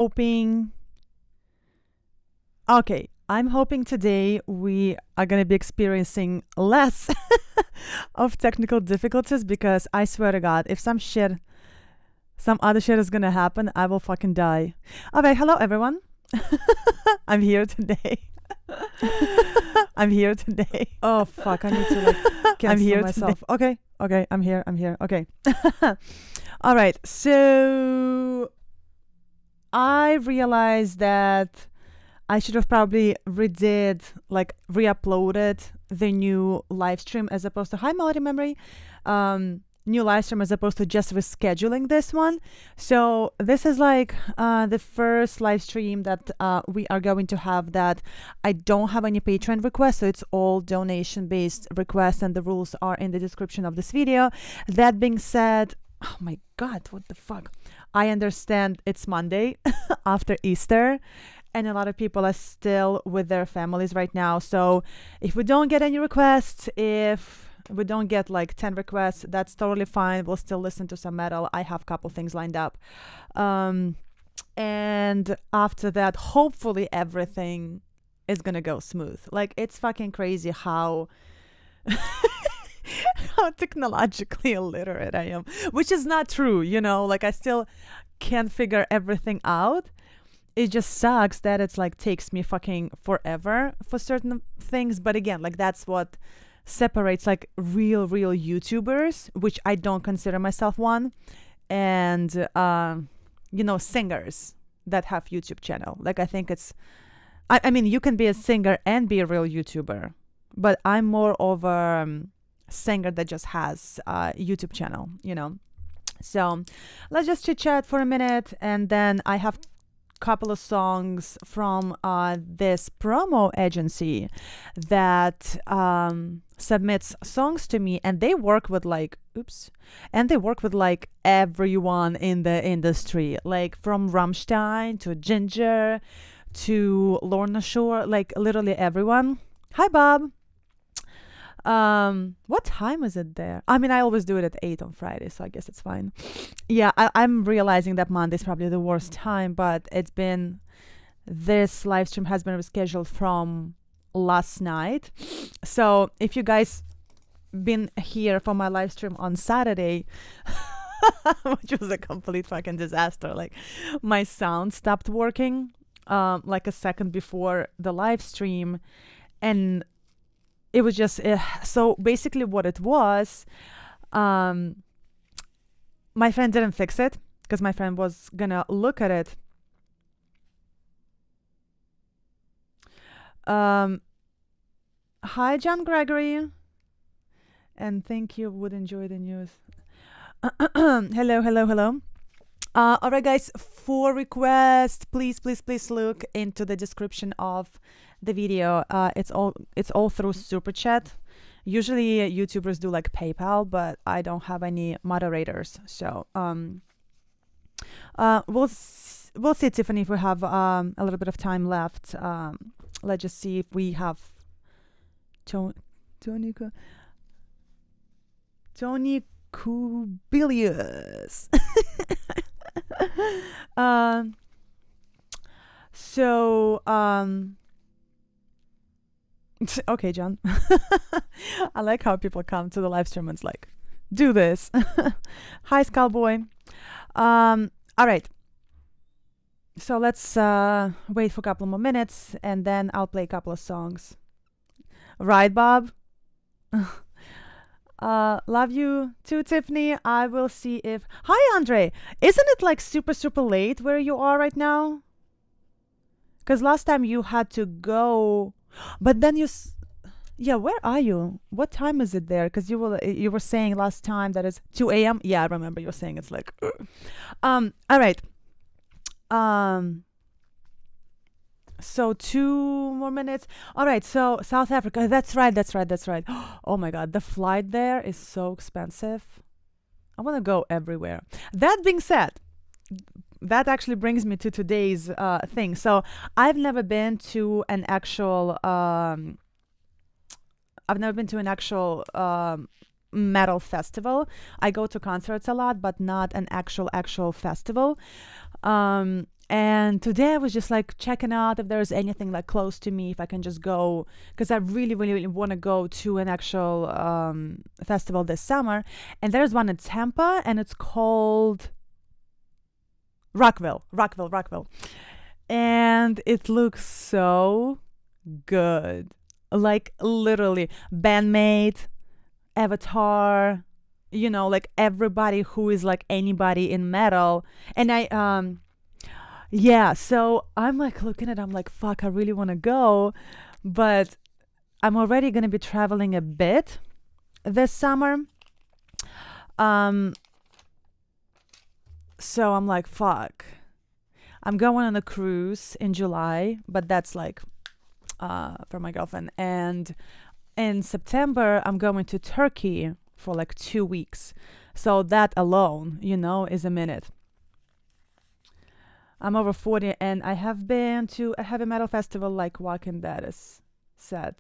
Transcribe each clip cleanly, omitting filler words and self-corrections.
hoping. Okay, I'm hoping today we are going to be experiencing less of technical difficulties, because I swear to God, if some other shit is going to happen, I will fucking die. All right, hello everyone. I'm here today. I'm here today. Oh fuck, I need to like cancel I'm here myself. today. Okay, I'm here. Okay. All right, so I realized that I should have probably re-uploaded the new live stream as opposed to Melody Memory. New live stream as opposed to just rescheduling this one. So this is like the first live stream that we are going to have that I don't have any Patreon requests, so it's all donation based requests, and the rules are in the description of this video. That being said, oh my God, what the fuck? I understand it's Monday after Easter, and a lot of people are still with their families right now. So if we don't get any requests, if we don't get like 10 requests, that's totally fine. We'll still listen to some metal. I have a couple things lined up. And after that, hopefully everything is going to go smooth. Like, it's fucking crazy how how technologically illiterate I am, which is not true, you know, like I still can't figure everything out. It just sucks that it's like takes me fucking forever for certain things. But again, like that's what separates like real YouTubers, which I don't consider myself one, and you know, singers that have YouTube channel. Like I think it's I mean you can be a singer and be a real YouTuber, but I'm more of a singer that just has a YouTube channel, you know. So let's just chit chat for a minute, and then I have couple of songs from this promo agency that submits songs to me, and they work with like everyone in the industry, like from Rammstein to Ginger to Lorna Shore, like literally everyone. Hi Bob. What time is it there? I mean, I always do it at 8 on Friday, so I guess it's fine. Yeah, I'm realizing that Monday is probably the worst time, but this live stream has been rescheduled from last night. So if you guys been here for my live stream on Saturday, which was a complete fucking disaster, like my sound stopped working like a second before the live stream, and it was just so basically what it was, my friend didn't fix it because my friend was gonna look at it. Hi John Gregory, and think you would enjoy the news. Hello. All right guys, for requests, please look into the description of the video. It's all through super chat. Usually YouTubers do like PayPal, but I don't have any moderators, so we'll see, Tiffany, if we have a little bit of time left. Let's just see if we have Tony Kubilius. Okay, John. I like how people come to the live stream and it's like, do this. Hi, Skullboy. All right. So let's wait for a couple more minutes, and then I'll play a couple of songs. Right, Bob? Love you too, Tiffany. I will see if... Hi, Andre. Isn't it like super late where you are right now? Because last time you had to go... But then yeah, where are you? What time is it there? Because you were saying last time that it's 2 a.m. Yeah, I remember you were saying it's like... all right. So 2 more minutes. All right, so South Africa. That's right. Oh my God, the flight there is so expensive. I want to go everywhere. That being said, that actually brings me to today's thing. So I've never been to an actual metal festival. I go to concerts a lot, but not an actual festival. And today I was just like checking out if there's anything like close to me, if I can just go, because I really, really, really want to go to an actual festival this summer. And there's one in Tampa, and it's called Rockville. And it looks so good. Like literally bandmate, Avatar, you know, like everybody who is like anybody in metal. And yeah, so I'm like looking at it, I'm like, fuck, I really want to go, but I'm already going to be traveling a bit this summer. So I'm like, fuck. I'm going on a cruise in July, but that's like for my girlfriend. And in September, I'm going to Turkey for like 2 weeks. So that alone, you know, is a minute. I'm over 40 and I have been to a heavy metal festival like Wacken, that is sad.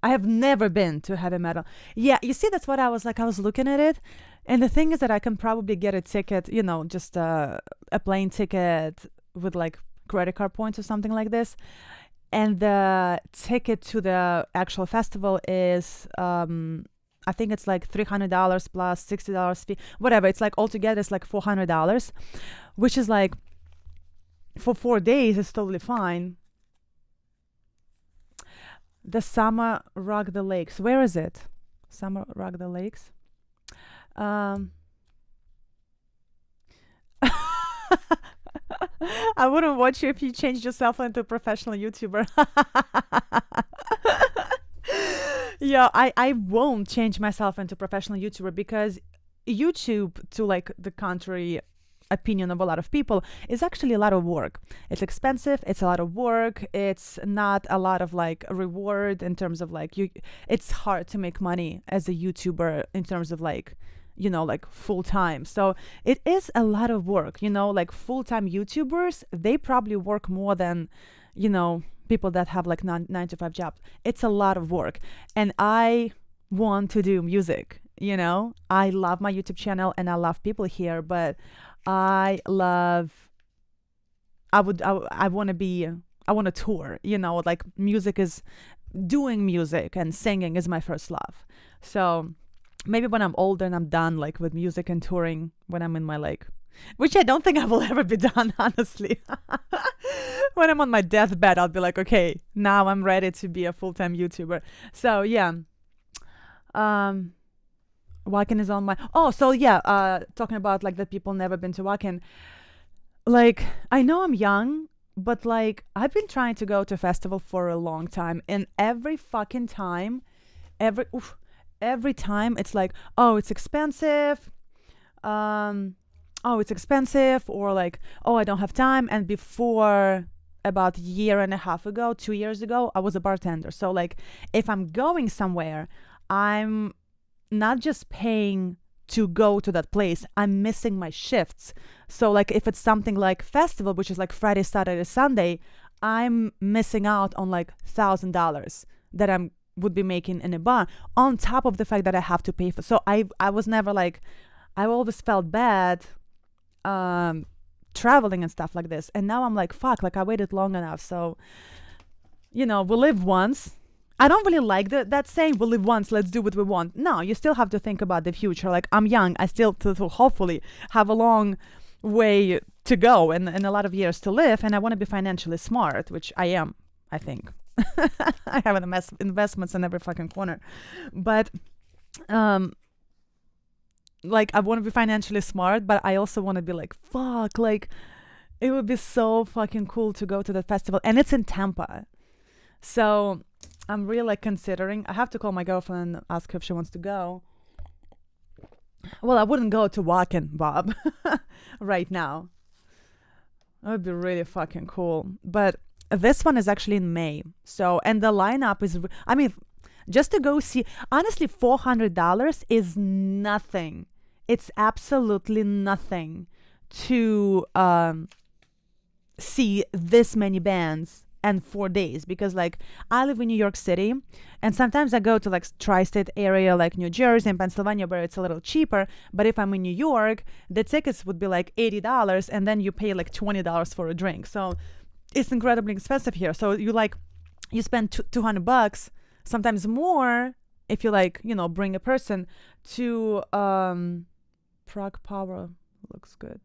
I have never been to heavy metal. Yeah, you see, that's what I was like. I was looking at it. And the thing is that I can probably get a ticket, you know, just a plane ticket with like credit card points or something like this. And the ticket to the actual festival is, I think it's like $300 plus $60 fee, whatever. It's like altogether, it's like $400, which is like, for 4 days, it's totally fine. The Summer Rock the Lakes. Where is it? Summer Rock the Lakes. I wouldn't watch you if you changed yourself into a professional YouTuber. Yeah, I won't change myself into a professional YouTuber because YouTube, to like the contrary opinion of a lot of people, is actually a lot of work. It's expensive, it's a lot of work, it's not a lot of like reward in terms of like it's hard to make money as a YouTuber in terms of like, you know, like full time. So it is a lot of work, you know, like full-time YouTubers, they probably work more than, you know, people that have like 9 to 5 jobs. It's a lot of work. And I want to do music, you know. I love my YouTube channel and I love people here, but I want to tour, you know, like doing music and singing is my first love. So maybe when I'm older and I'm done like with music and touring, when I'm in my like, which I don't think I will ever be done, honestly. When I'm on my deathbed, I'll be like, okay, now I'm ready to be a full-time YouTuber. So yeah. Wacken is on my talking about like that people never been to Wacken. Like, I know I'm young, but like I've been trying to go to a festival for a long time, and every fucking time, every time it's like, oh, it's expensive. It's expensive, or like, oh, I don't have time. And before, about 1.5 years, 2 years ago, I was a bartender. So like if I'm going somewhere, I'm not just paying to go to that place, I'm missing my shifts. So like if it's something like festival, which is like Friday, Saturday, Sunday, I'm missing out on like $1,000 that I would be making in a bar, on top of the fact that I have to pay for. So I was never like, I always felt bad traveling and stuff like this. And now I'm like, fuck, like I waited long enough. So, you know, we live once. I don't really like that saying, we live once, let's do what we want. No, you still have to think about the future. Like, I'm young, I still to hopefully have a long way to go and a lot of years to live, and I want to be financially smart, which I am, I think. I have investments in every fucking corner. But, like, I want to be financially smart, but I also want to be like, fuck, like, it would be so fucking cool to go to the festival. And it's in Tampa. So I'm really like considering. I have to call my girlfriend and ask her if she wants to go. Well, I wouldn't go to Wacken, Bob, right now. That would be really fucking cool. But this one is actually in May. So, and the lineup is, I mean, just to go see, honestly, $400 is nothing. It's absolutely nothing to see this many bands and 4 days, because like I live in New York City, and sometimes I go to like tri-state area like New Jersey and Pennsylvania where it's a little cheaper. But if I'm in New York, the tickets would be like $80, and then you pay like $20 for a drink. So it's incredibly expensive here. So you spend $200, sometimes more, if you like, you know, bring a person to Prague Power. Looks good.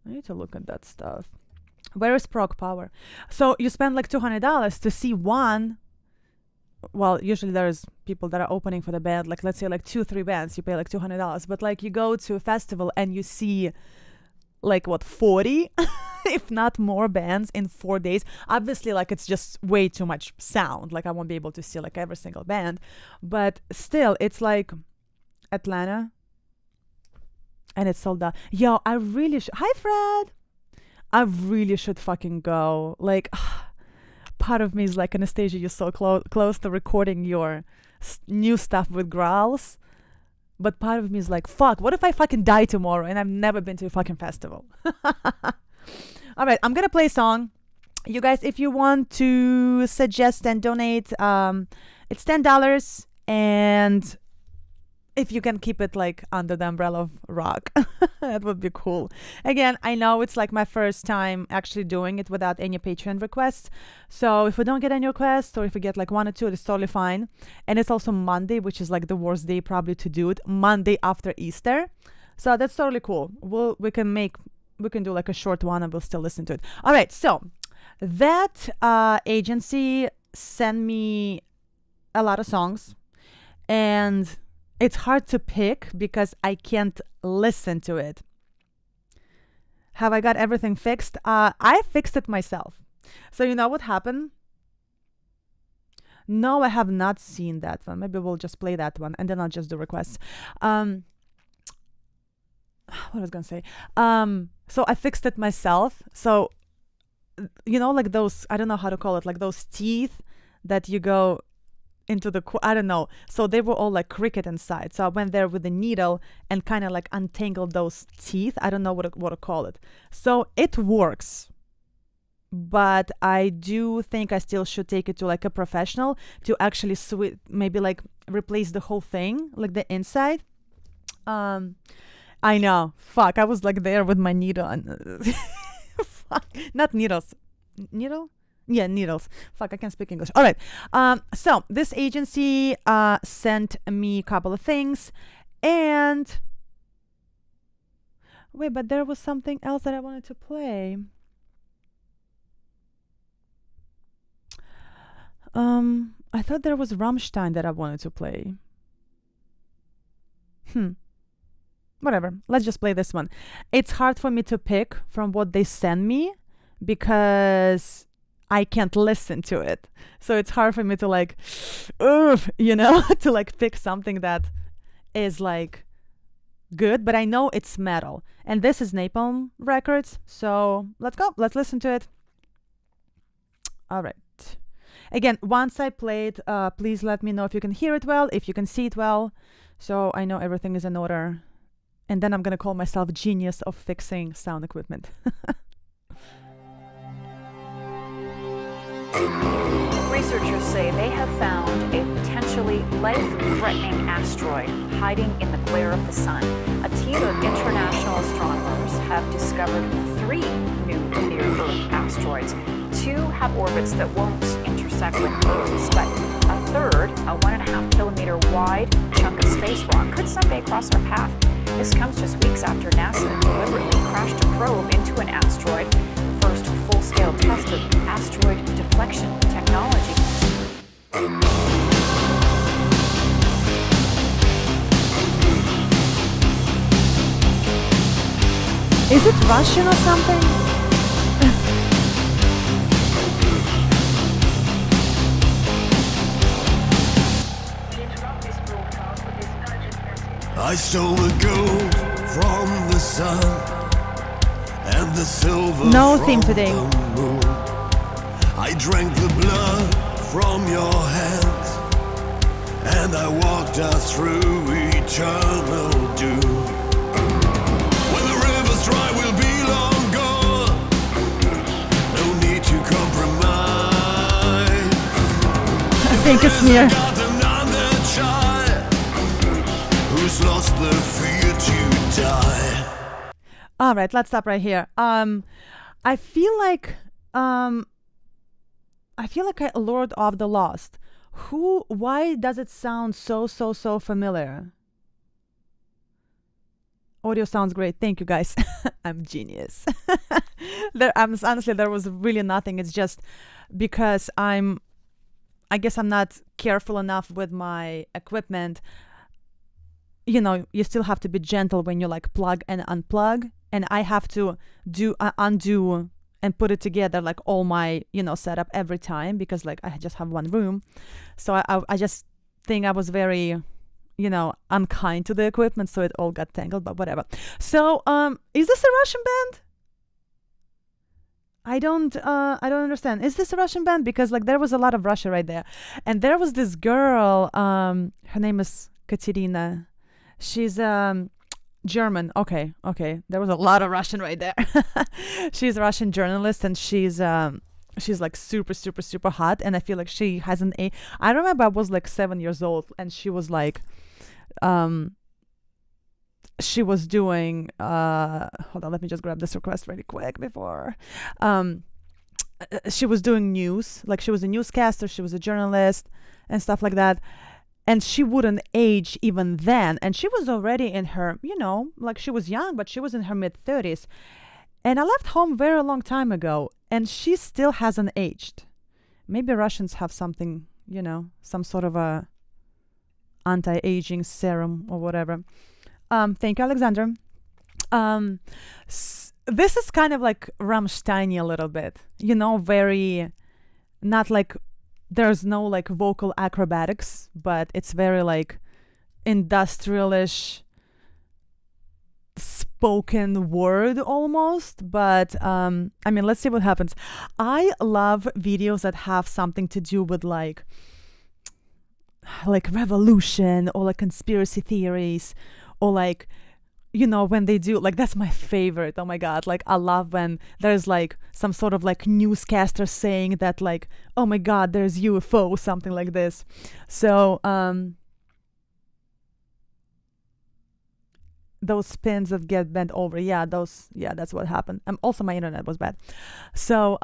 I need to look at that stuff. Where is Prague Power? So you spend like $200 to see one. Well, usually there's people that are opening for the band, like let's say like 2-3 bands, you pay like $200. But like you go to a festival and you see like what, 40 if not more bands in 4 days. Obviously, like it's just way too much sound. Like I won't be able to see like every single band, but still it's like Atlanta, and it's sold out. Yo, I really should. Hi, Fred. I really should fucking go. Like, part of me is like, Anastasia, you're so close to recording your new stuff with growls. But part of me is like, fuck, what if I fucking die tomorrow and I've never been to a fucking festival? All right, I'm going to play a song. You guys, if you want to suggest and donate, it's $10. And if you can keep it like under the umbrella of rock, that would be cool. Again, I know it's like my first time actually doing it without any Patreon requests. So if we don't get any requests, or if we get like 1 or 2, it's totally fine. And it's also Monday, which is like the worst day probably to do it, Monday after Easter. So that's totally cool. We can do like a short one and we'll still listen to it. All right. So that agency sent me a lot of songs, and it's hard to pick because I can't listen to it. Have I got everything fixed? I fixed it myself. So you know what happened? No, I have not seen that one. Maybe we'll just play that one and then I'll just do requests. What I was gonna say? So I fixed it myself. So, you know, like those, I don't know how to call it, like those teeth that you go into the, I don't know. So they were all like cricket inside. So I went there with a needle and kind of like untangled those teeth. I don't know what to call it. So it works. But I do think I still should take it to like a professional to actually maybe like replace the whole thing, like the inside. I know. Fuck. I was like there with my needle and fuck. Not needles. Needle? Yeah, needles. Fuck, I can't speak English. All right. So this agency sent me a couple of things, and wait, but there was something else that I wanted to play. I thought there was Rammstein that I wanted to play. Whatever. Let's just play this one. It's hard for me to pick from what they send me because I can't listen to it. So it's hard for me to like, you know, to like pick something that is like good, but I know it's metal. And this is Napalm Records. So let's go. Let's listen to it. All right. Again, once I play it, please let me know if you can hear it well, if you can see it well. So I know everything is in order. And then I'm going to call myself genius of fixing sound equipment. Researchers say they have found a potentially life-threatening asteroid hiding in the glare of the sun. A team of international astronomers have discovered 3 new near-Earth asteroids. 2 have orbits that won't intersect with Earth's, but a third, a 1.5-kilometer wide chunk of space rock, could someday cross our path. This comes just weeks after NASA deliberately crashed a probe into an asteroid, the first full-scale test of asteroid deflection technology. Is it Russian or something? I stole the gold from the sun and the silver No from theme today. the moon. I drank the blood from your hands, and I walked us through eternal doom. When the river's dry, we'll be long gone. No need to compromise. pink is smear. Got another child who's lost the fear to die. All right, let's stop right here. I feel like Lord of the Lost. Why does it sound so familiar? Audio sounds great. Thank you, guys. I'm genius. Honestly, there was really nothing. It's just because I guess I'm not careful enough with my equipment. You know, you still have to be gentle when you like plug and unplug. And I have to undo and put it together, like all my, setup every time, because like I just have one room. So I just think I was very, unkind to the equipment, so it all got tangled, but whatever. So is this a Russian band? I don't understand. Is this a Russian band? Because like there was a lot of Russia right there. And there was this girl, her name is Katerina. She's German. Okay. There was a lot of Russian right there. She's a Russian journalist, and she's like super hot. And I feel like she has I remember I was like 7 years old, and she was like, she was doing, hold on, let me just grab this request really quick before. She was doing news, like she was a newscaster, she was a journalist and stuff like that. And she wouldn't age even then. And she was already in her, like she was young, but she was in her mid-30s. And I left home very long time ago, and she still hasn't aged. Maybe Russians have something, some sort of a anti-aging serum or whatever. Thank you, Alexander. This is kind of like Rammstein-y a little bit, very, not like, there's no like vocal acrobatics, but it's very like industrialish spoken word almost. But let's see what happens. I love videos that have something to do with like revolution or like conspiracy theories, or like, when they do, like, that's my favorite. Oh my God. Like, I love when there's like some sort of like newscaster saying that like, oh my God, there's UFO, something like this. So, those spins that get bent over. That's what happened. Also my internet was bad. So,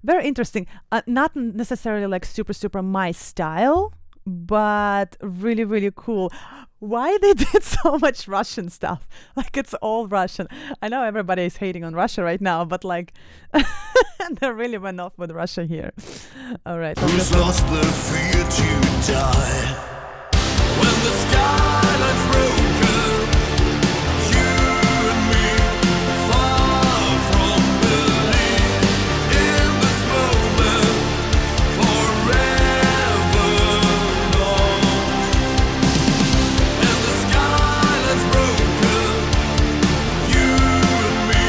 very interesting. Not necessarily like super my style, but really cool. Why they did so much Russian stuff? Like, it's all Russian. I know everybody is hating on Russia right now, but like they really went off with Russia here. All right. Who's lost the fear to die? When the skyline's broken, you and me, far from belief in this moment, forever lost. And the skyline's broken, you and me,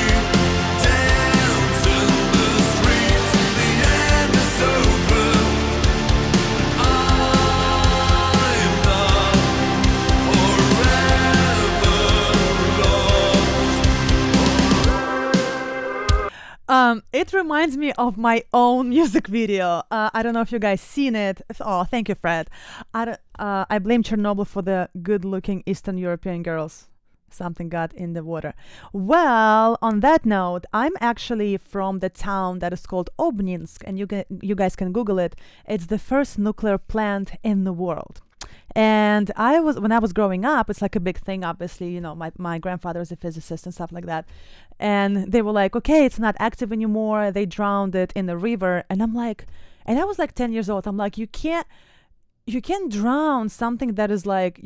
dance in the streets, the end is open. I'm not forever lost. It reminds me of my own music video. I don't know if you guys seen it. Oh, thank you, Fred. I blame Chernobyl for the good-looking Eastern European girls. Something got in the water. Well, on that note, I'm actually from the town that is called Obninsk, and you guys can Google it. It's the first nuclear plant in the world. And when I was growing up, it's like a big thing, obviously, my grandfather is a physicist and stuff like that. And they were like, okay, it's not active anymore. They drowned it in the river. And I'm like, and I was like 10 years old. I'm like, you can't drown something that is like,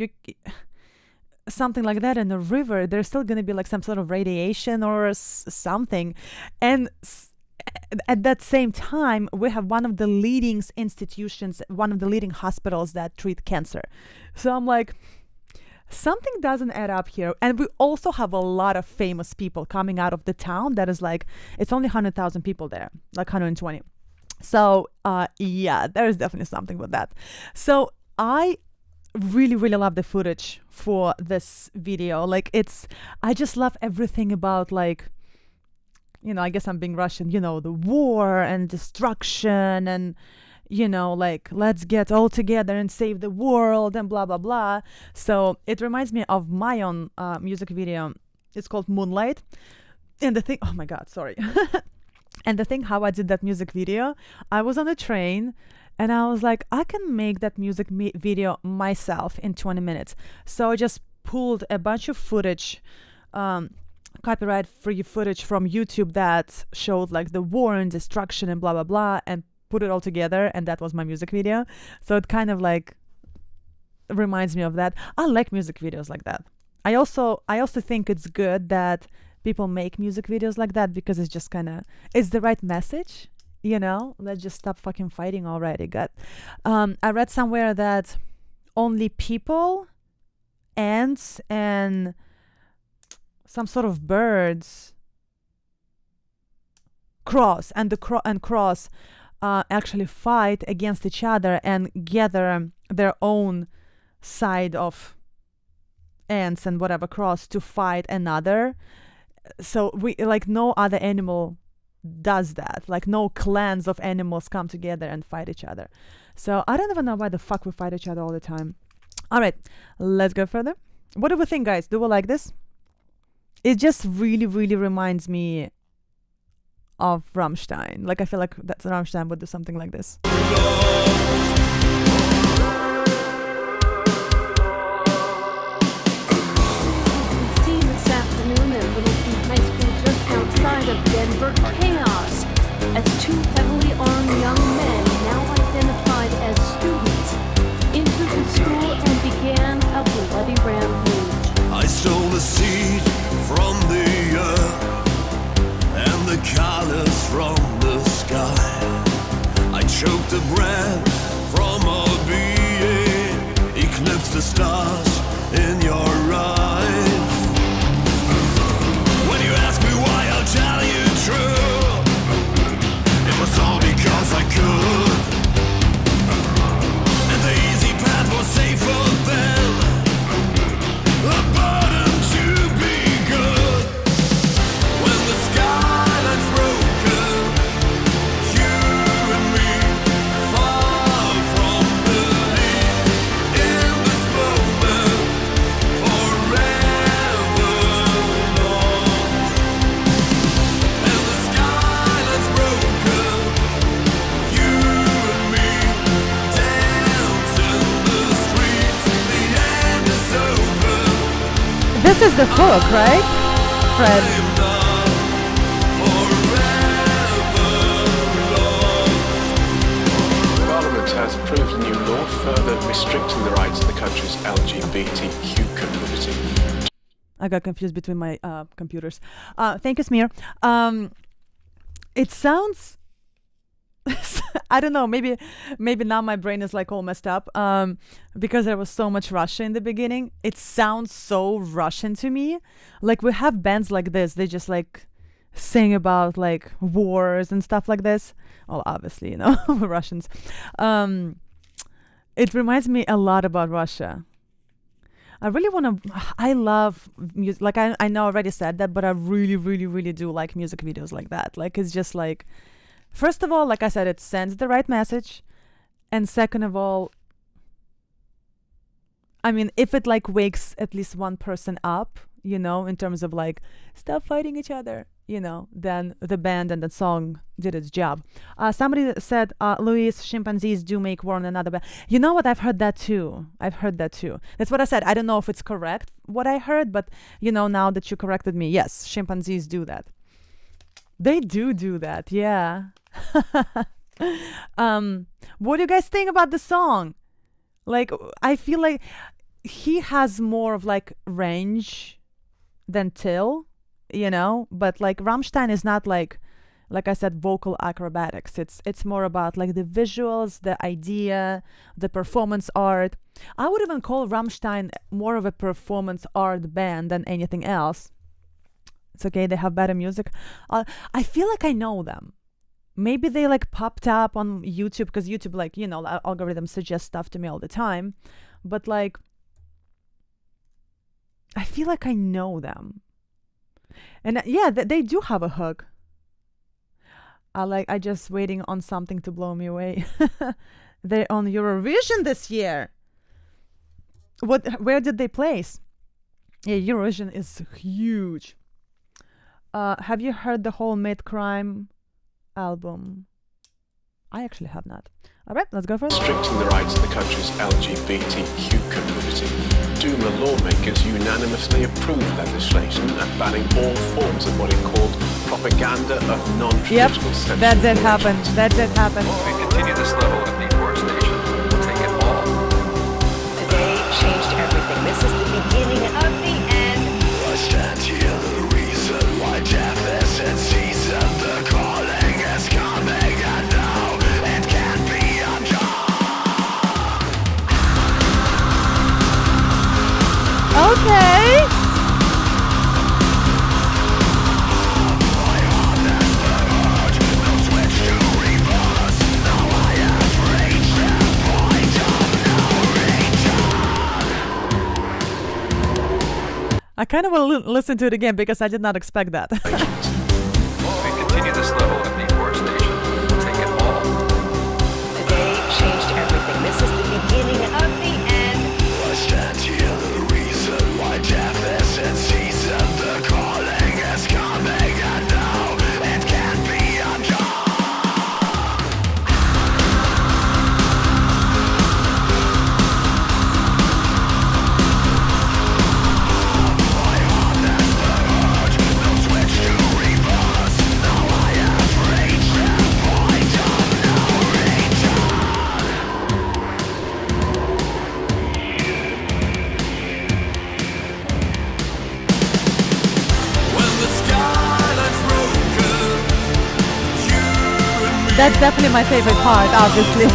something like that in the river. There's still going to be like some sort of radiation or something. And at that same time, we have one of the leading institutions, one of the leading hospitals that treat cancer. So I'm like, something doesn't add up here. And we also have a lot of famous people coming out of the town that is like, it's only 100,000 people there, like 120. So there's definitely something with that. So I really love the footage for this video. Like, I just love everything about like, I guess I'm being Russian, the war and destruction and, you know, like, let's get all together and save the world and blah, blah, blah. So it reminds me of my own music video. It's called Moonlight. And the thing, oh my God, sorry. And the thing how I did that music video, I was on a train and I was like, I can make that music video myself in 20 minutes. So I just pulled a bunch of footage, copyright free footage from YouTube that showed like the war and destruction and blah, blah, blah, and put it all together. And that was my music video. So it kind of like reminds me of that. I like music videos like that. I also think it's good that people make music videos like that because it's just kind of, it's the right message, you know? Let's just stop fucking fighting already. God. I read somewhere that only people, ants, and some sort of birds, crows actually fight against each other and gather their own side of ants and whatever crows to fight another. So we like no other animal does that. Like no clans of animals come together and fight each other. So I don't even know why the fuck we fight each other all the time. All right, let's go further. What do we think, guys? Do we like this? It just really, really reminds me of Rammstein. Like I feel like that's Rammstein would do something like this. Outside of Denver, chaos as two heavily armed young men, now identified as students, entered the school and began a bloody rampage. I stole the seed from the earth and the colors from the sky. I choked the breath from our being, eclipsed the stars in your eyes. When you ask me why, I'll tell you true. It was all because I could. And the easy path was safer than a burden to be good. When the skyline's broken, you and me far from the lead in this moment forever lost. And the skyline's broken, you and me dance in the streets. The end is over. This is the hook, right? Fred. Parliament has approved a new law further restricting the rights of the country's LGBTQ community. I got confused between my computers. Thank you, Smear. It sounds I don't know, maybe now my brain is like all messed up because there was so much Russia in the beginning. It sounds so Russian to me. Like we have bands like this, they just like sing about like wars and stuff like this. Well, obviously, you know, Russians. It reminds me a lot about Russia. I really want to, I love music. Like I know I already said that, but I really, really, really do like music videos like that. Like it's just like, first of all, like I said, it sends the right message. And second of all, I mean, if it like wakes at least one person up, you know, in terms of like, stop fighting each other, you know, then the band and the song did its job. Somebody said, Louis, chimpanzees do make war on another band. You know what? I've heard that too. That's what I said. I don't know if it's correct, what I heard, but, you know, now that you corrected me, yes, chimpanzees do that. They do that, yeah. What do you guys think about the song? Like, I feel like he has more of like range than Till, you know, but like Rammstein is not like I said, vocal acrobatics. It's more about like the visuals, the idea, the performance art. I would even call Rammstein more of a performance art band than anything else. It's okay, they have better music. I feel like I know them. Maybe they like popped up on YouTube because YouTube, like, you know, algorithms suggest stuff to me all the time. But like, I feel like I know them. And yeah, they do have a hook. I just waiting on something to blow me away. They're on Eurovision this year. Where did they place? Yeah, Eurovision is huge. Have you heard the whole Made Crime album? I actually have not. All right, let's go for it. Restricting the rights of the country's LGBTQ community, Duma lawmakers unanimously approved legislation banning all forms of what it called propaganda of non-traditional sexual that did happen. orientations. That did happen. If we continue this level of deforestation, we'll take it all. Today changed everything. This is the beginning of the end. I stand here, the reason why death isn't season. The calling is coming, and now it can't be undone. Okay. I kind of will listen to it again because I did not expect that. If we continue this level of deforestation, we'll take it all. Today changed everything. This is the beginning of the end. I stand here, the reason why death isn't season. The calling is coming, and now it can't be undone. That's definitely my favorite part, obviously.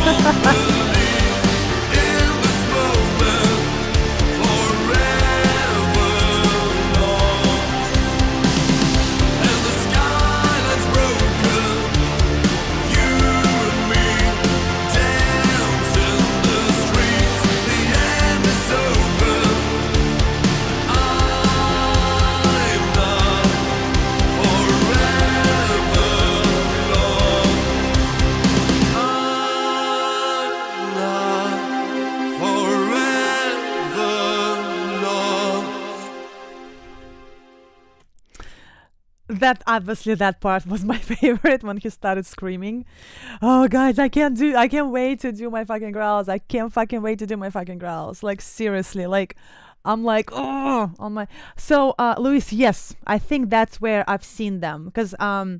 That obviously that part was my favorite when he started screaming. Oh guys, I can't wait to do my fucking growls. I can't fucking wait to do my fucking growls. Like seriously, like I'm like, oh, on my. So Luis, yes, I think that's where I've seen them because I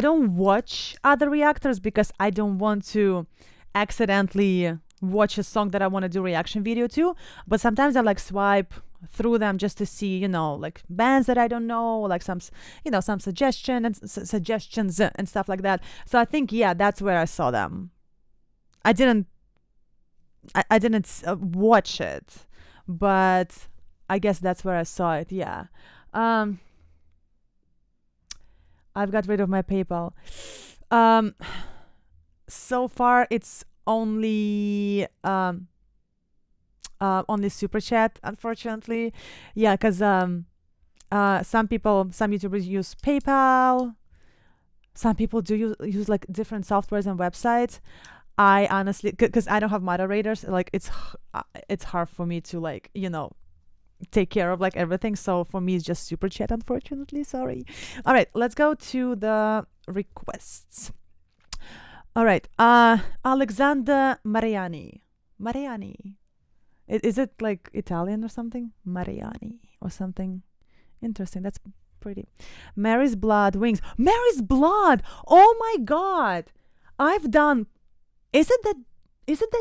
don't watch other reactors because I don't want to accidentally watch a song that I want to do reaction video to. But sometimes I like swipe through them just to see, you know, like bands that I don't know, like some suggestions and stuff like that. So I think, yeah, that's where I saw them. I didn't watch it, but I guess that's where I saw it. Yeah. I've got rid of my PayPal. So far it's only super chat, unfortunately. Yeah, because some YouTubers use PayPal. Some people do use like different softwares and websites. I honestly, because I don't have moderators, like it's hard for me to, like, you know, take care of like everything. So for me it's just super chat, unfortunately. Sorry. All right, let's go to the requests. All right, Alexander Mariani. Is it like Italian or something? Mariani or something. Interesting. That's pretty. Mary's Blood Wings. Mary's Blood. Oh my God. I've done. Is it the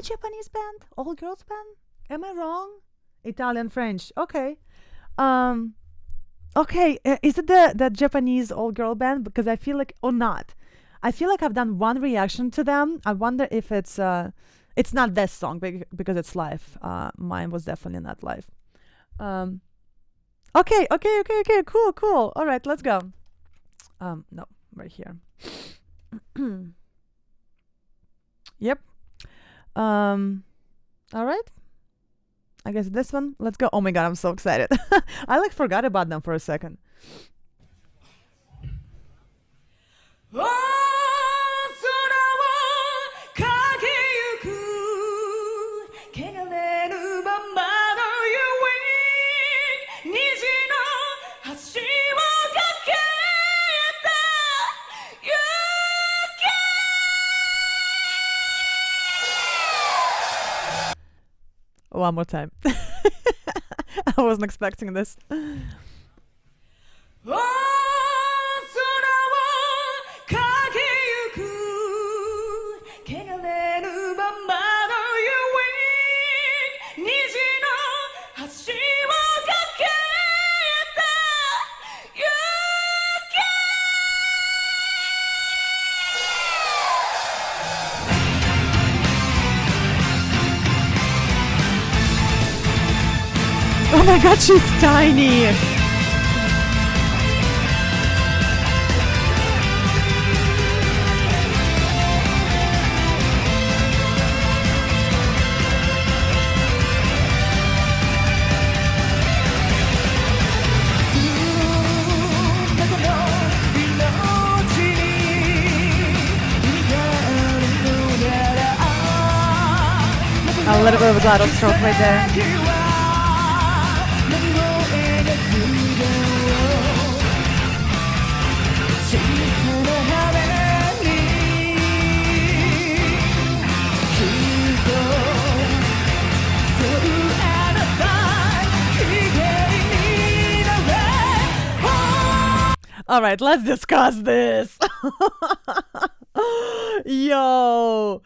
Japanese band? All girls band? Am I wrong? Italian, French. Okay. Okay. Is it the Japanese all girl band? Because I feel like, or not. I feel like I've done one reaction to them. I wonder if it's not this song because it's live. Mine was definitely not live. Okay. Cool. All right, let's go. No, right here. Yep. All right. I guess this one. Let's go. Oh my God, I'm so excited. I like forgot about them for a second. Oh! one more time. I wasn't expecting this. Oh my god, she's tiny! A little bit of a glottal stroke right there. All right, let's discuss this. Yo,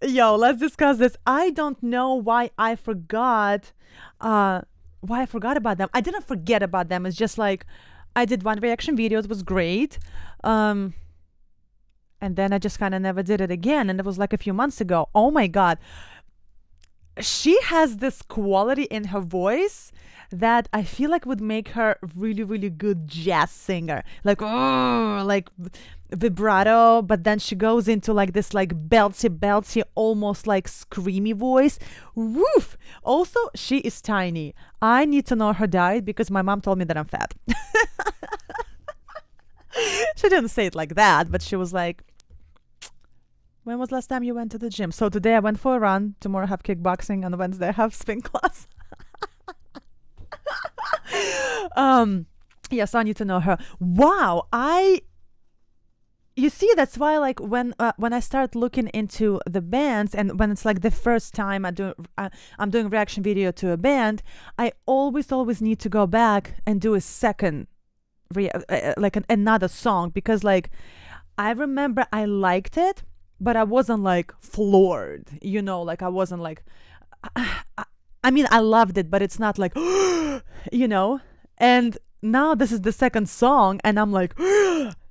let's discuss this. I don't know why I forgot about them. I didn't forget about them. It's just like I did one reaction video. It was great. And then I just kind of never did it again. And it was like a few months ago. Oh my God. She has this quality in her voice that I feel like would make her really, really good jazz singer. Like vibrato, but then she goes into like this like belty, almost like screamy voice. Woof! Also, she is tiny. I need to know her diet because my mom told me that I'm fat. She didn't say it like that, but she was like, when was last time you went to the gym? So today I went for a run. Tomorrow I have kickboxing. On Wednesday I have spin class. Yes, I need to know her. Wow, you see, that's why like when I start looking into the bands and when it's like the first time I'm doing reaction video to a band, I always need to go back and do a second another song, because like I remember I liked it, but I wasn't like floored, you know, like I wasn't like I mean, I loved it, but it's not like, you know, and now this is the second song and I'm like,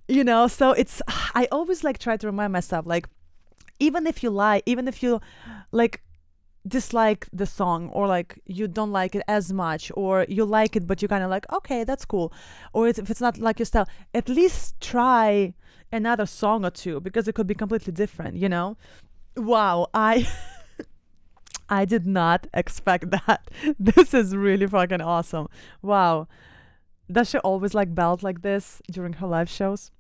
you know, so I always like try to remind myself, like, even if you like dislike the song, or like you don't like it as much, or you like it, but you're kind of like, okay, that's cool. Or if it's not like your style, at least try another song or two, because it could be completely different, you know? Wow, I did not expect that. This is really fucking awesome. Wow. Does she always like belt like this during her live shows?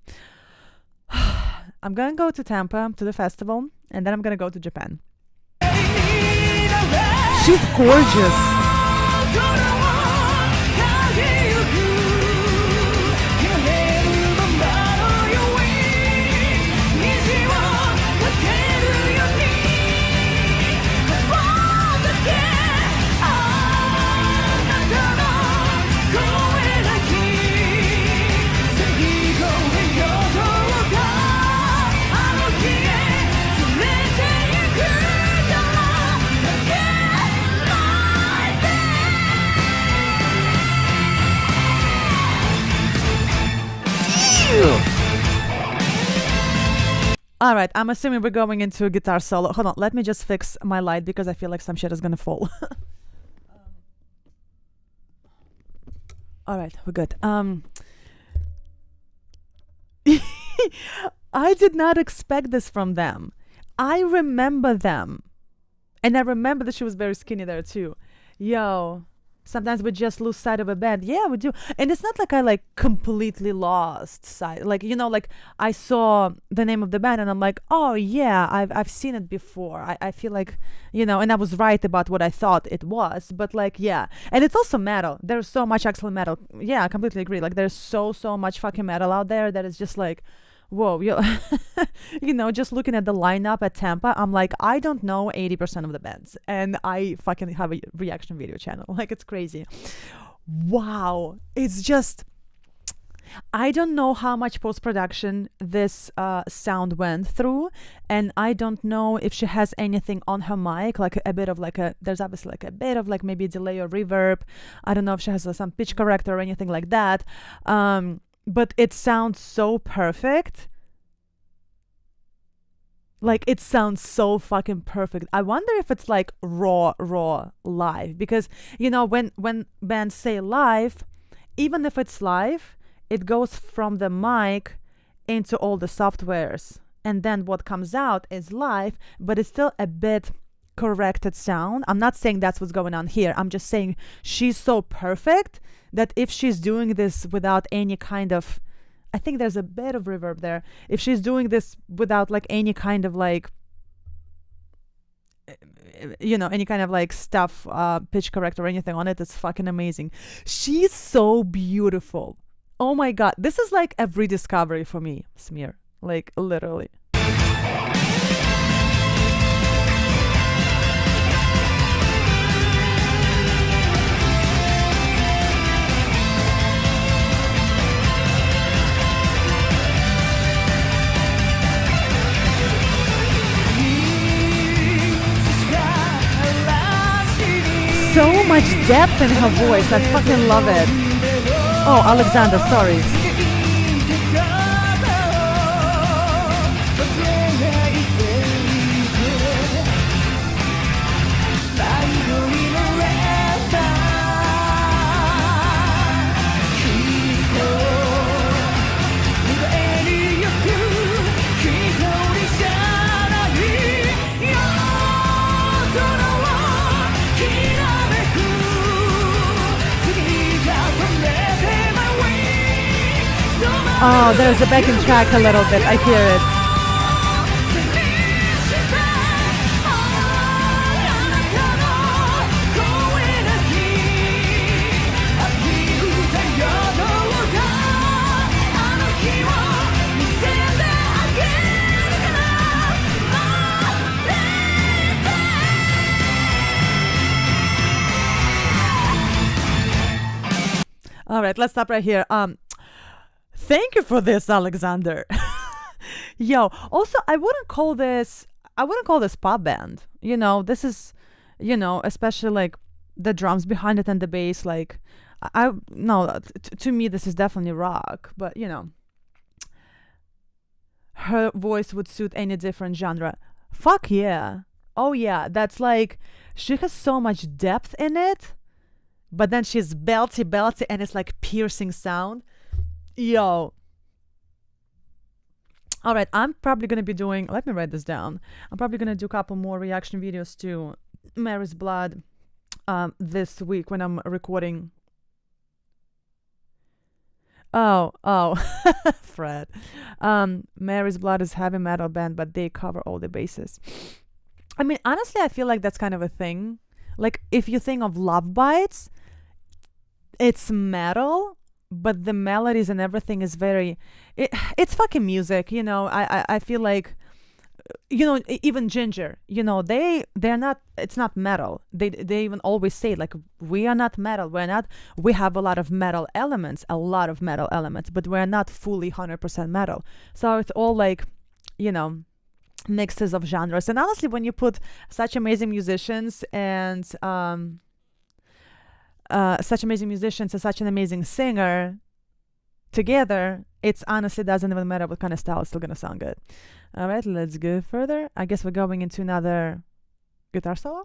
I'm gonna go to Tampa to the festival, and then I'm gonna go to Japan. She's gorgeous. All right, I'm assuming we're going into a guitar solo. Hold on, let me just fix my light because I feel like some shit is gonna fall. All right, we're good. I did not expect this from them. I remember them. And I remember that she was very skinny there too. Yo, sometimes we just lose sight of a band. Yeah, we do. And it's not like I like completely lost sight. Like, you know, like I saw the name of the band and I'm like, oh yeah, I've seen it before. I feel like, you know, and I was right about what I thought it was. But like, yeah. And it's also metal. There's so much excellent metal. Yeah, I completely agree. Like there's so much fucking metal out there that is just like, whoa, just looking at the lineup at Tampa, I'm like, I don't know 80% of the bands, and I fucking have a reaction video channel. Like, it's crazy. Wow. It's just, I don't know how much post-production this sound went through, and I don't know if she has anything on her mic, like a bit of like there's obviously like a bit of like maybe delay or reverb. I don't know if she has some pitch corrector or anything like that. But it sounds so perfect. Like, it sounds so fucking perfect. I wonder if it's like raw live, because when bands say live, even if it's live, it goes from the mic into all the softwares, and then what comes out is live, but it's still a bit corrected sound. I'm not saying that's what's going on here. I'm just saying she's so perfect that if she's doing this without any kind of, I think there's a bit of reverb there. If she's doing this without like any kind of like, any kind of like stuff, pitch corrector or anything on it, it's fucking amazing. She's so beautiful. Oh my God. This is like a rediscovery for me, Smear. Like, literally. So much depth in her voice. I fucking love it. Oh, Alexander, sorry. Oh, there's a backing track a little bit. I hear it. All right, let's stop right here. Thank you for this, Alexander. Yo, also, I wouldn't call this pop band. This is, especially like the drums behind it and the bass. Like, to me, this is definitely rock. But her voice would suit any different genre. Fuck yeah. Oh yeah, that's like, she has so much depth in it, but then she's belty, and it's like piercing sound. Yo. All right, I'm probably going to be doing, let me write this down. I'm probably going to do a couple more reaction videos to Mary's Blood this week when I'm recording. Oh, Fred. Mary's Blood is heavy metal band, but they cover all the bases. I mean, honestly, I feel like that's kind of a thing. Like, if you think of Love Bites, it's metal, but the melodies and everything is it's fucking music, I feel like, even Ginger, they're not, it's not metal. They even always say, like, we are not metal. We have a lot of metal elements, but we're not fully 100% metal. So it's all like, mixes of genres. And honestly, when you put such amazing musicians and such an amazing singer together, it's honestly doesn't even matter what kind of style, it's still gonna sound good. All right, let's go further. I guess we're going into another guitar solo.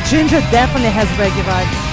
Ginger definitely has reggae vibes.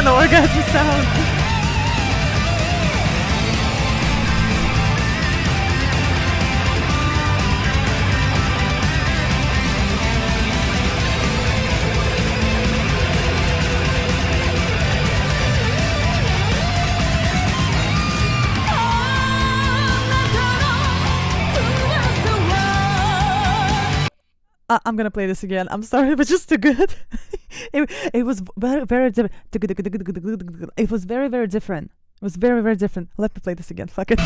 an orgasm sound. I'm gonna play this again. I'm sorry, but just too good. it was very different. It was very different. It was very different. Let me play this again. Fuck it.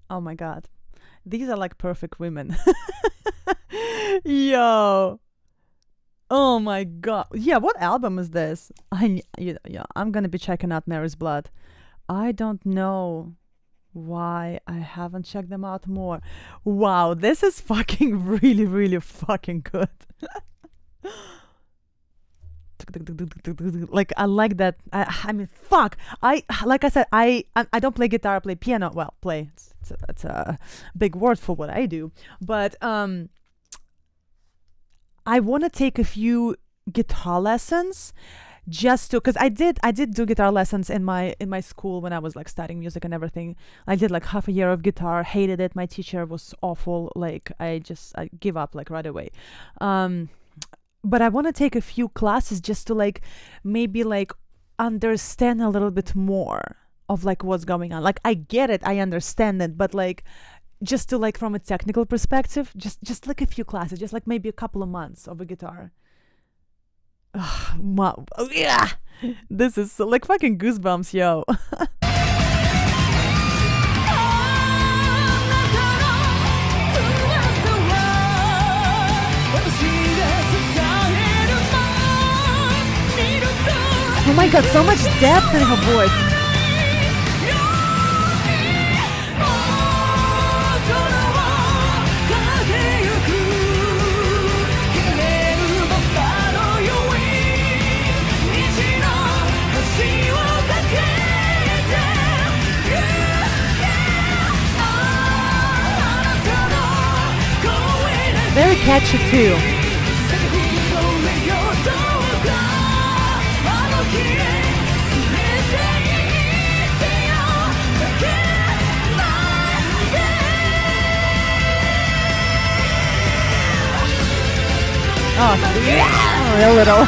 Oh my god, these are like perfect women. Yo, oh my god, yeah, what album is this? I'm gonna be checking out Mary's Blood. I don't know why I haven't checked them out more. Wow, this is fucking really fucking good. Like, I like that. I mean, fuck. Like I said, I don't play guitar. I play piano. Well, play. It's a big word for what I do. But I want to take a few guitar lessons, just to, because I did do guitar lessons in my school when I was like studying music and everything. I did like half a year of guitar. Hated it. My teacher was awful. Like, I give up like right away. But I want to take a few classes just to like maybe like understand a little bit more of like what's going on. Like, I get it, I understand it, but like just to like from a technical perspective, just like a few classes, just like maybe a couple of months of a guitar. Wow. Oh, yeah, this is so, like fucking goosebumps, yo. Oh my god, so much depth in her voice. Very catchy too. Oh, yeah, a little.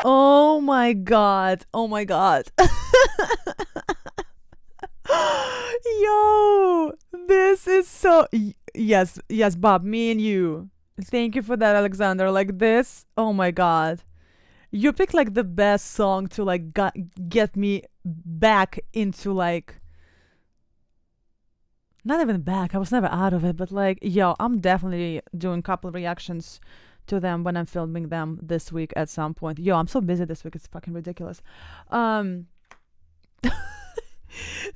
Oh my god. Oh my god. Yo, this is so yes, Bob, me and you. Thank you for that, Alexander. Like this, oh my god. You picked like the best song to like get me back into like, not even back, I was never out of it, but like, yo, I'm definitely doing a couple of reactions to them when I'm filming them this week at some point. Yo, I'm so busy this week, it's fucking ridiculous.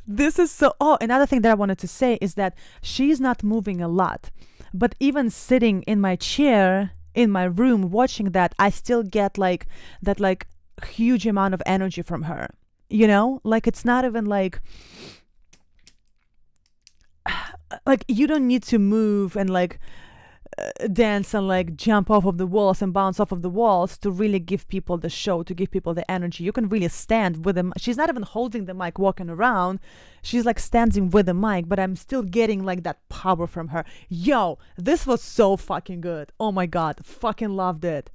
This is so, oh, another thing that I wanted to say is that she's not moving a lot, but even sitting in my chair, in my room watching that, I still get like that like huge amount of energy from her, you know, like it's not even like you don't need to move and like dance and like jump off of the walls and bounce off of the walls to really give people the show, to give people the energy. You can really stand with them. She's not even holding the mic walking around, she's like standing with the mic, but I'm still getting like that power from her. Yo, this was so fucking good. Oh my god, fucking loved it.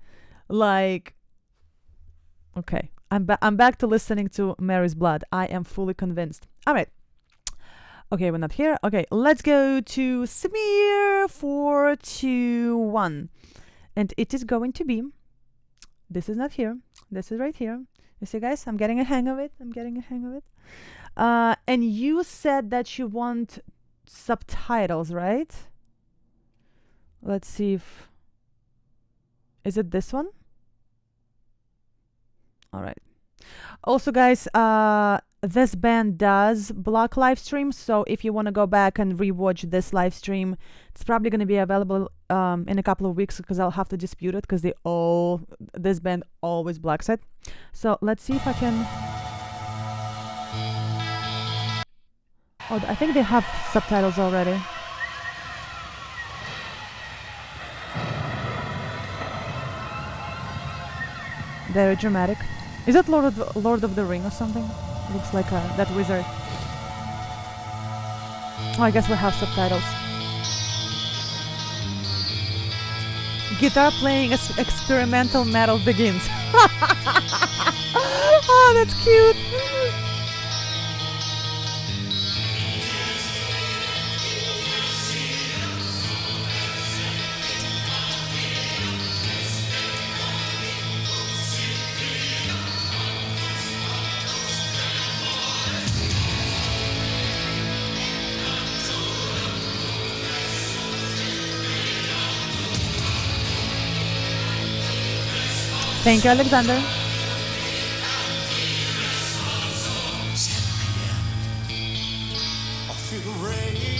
Like, okay, I'm back to listening to Mary's Blood. I am fully convinced. All right. Okay, we're not here. Okay, let's go to Samir 421. And it is going to be, this is not here. This is right here. You see, guys, I'm getting a hang of it. And you said that you want subtitles, right? Let's see if, is it this one? All right. Also, guys, this band does block live stream, so if you want to go back and rewatch this live stream, it's probably going to be available in a couple of weeks, because I'll have to dispute it, because this band always blocks it. So let's see if I can. Oh, I think they have subtitles already. Very dramatic. Is it Lord of the Ring or something? Looks like that wizard. Oh, I guess we have subtitles. Guitar playing experimental metal begins. Oh, that's cute. Thank you, Alexander. I feel the rain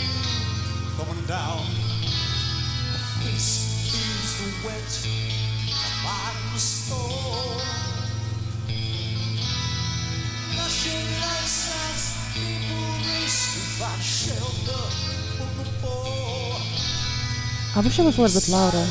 coming down. My face feels the wet. I'm in the storm. Flashing lights as people race to find shelter from the poor. I wish it was a little bit louder.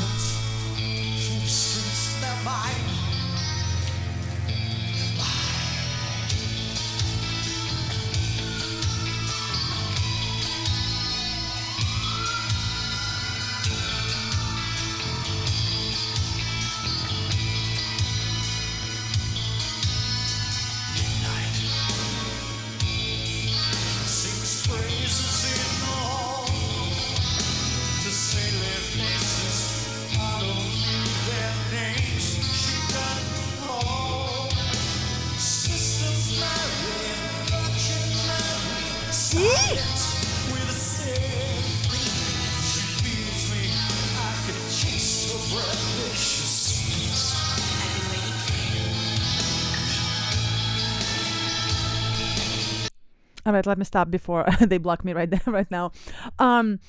All right, let me stop before they block me right there, right now. I'm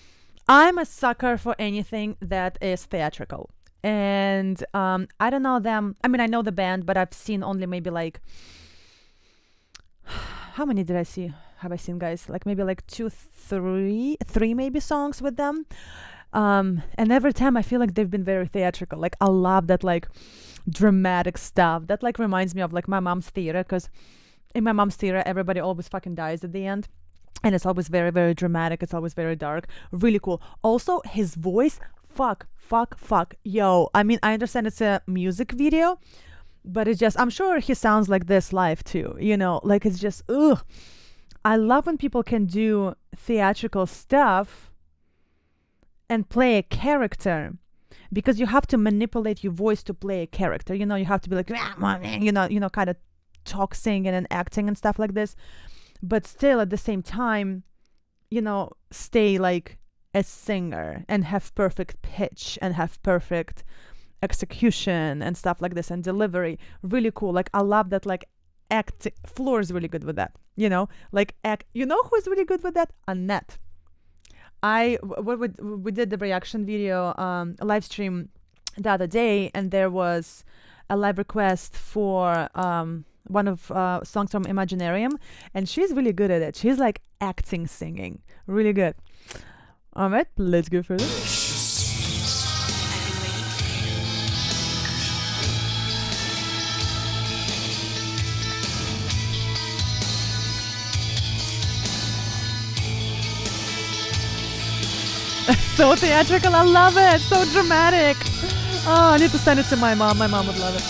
a sucker for anything that is theatrical. And I don't know them. I mean, I know the band, but I've seen only maybe like, how many did I see? Have I seen, guys? Like maybe like three maybe songs with them. And every time I feel like they've been very theatrical. Like I love that like dramatic stuff. That like reminds me of like my mom's theater, because in my mom's theater, everybody always fucking dies at the end. And it's always very, very dramatic. It's always very dark. Really cool. Also, his voice, fuck. Yo, I mean, I understand it's a music video, but it's just, I'm sure he sounds like this live too. You know, like it's just, ugh. I love when people can do theatrical stuff and play a character, because you have to manipulate your voice to play a character. You know, you have to be like, you know, kind of talk, singing and acting and stuff like this, but still at the same time, you know, stay like a singer and have perfect pitch and have perfect execution and stuff like this and delivery. Really cool. Like I love that. Like Floor is really good with that, you know, like you know who's really good with that? Annette. We did the reaction video live stream the other day, and there was a live request for one of songs from Imaginarium, and she's really good at it. She's like acting, singing, really good. All right, let's go further. So theatrical, I love it. So dramatic. Oh, I need to send it to my mom. My mom would love it.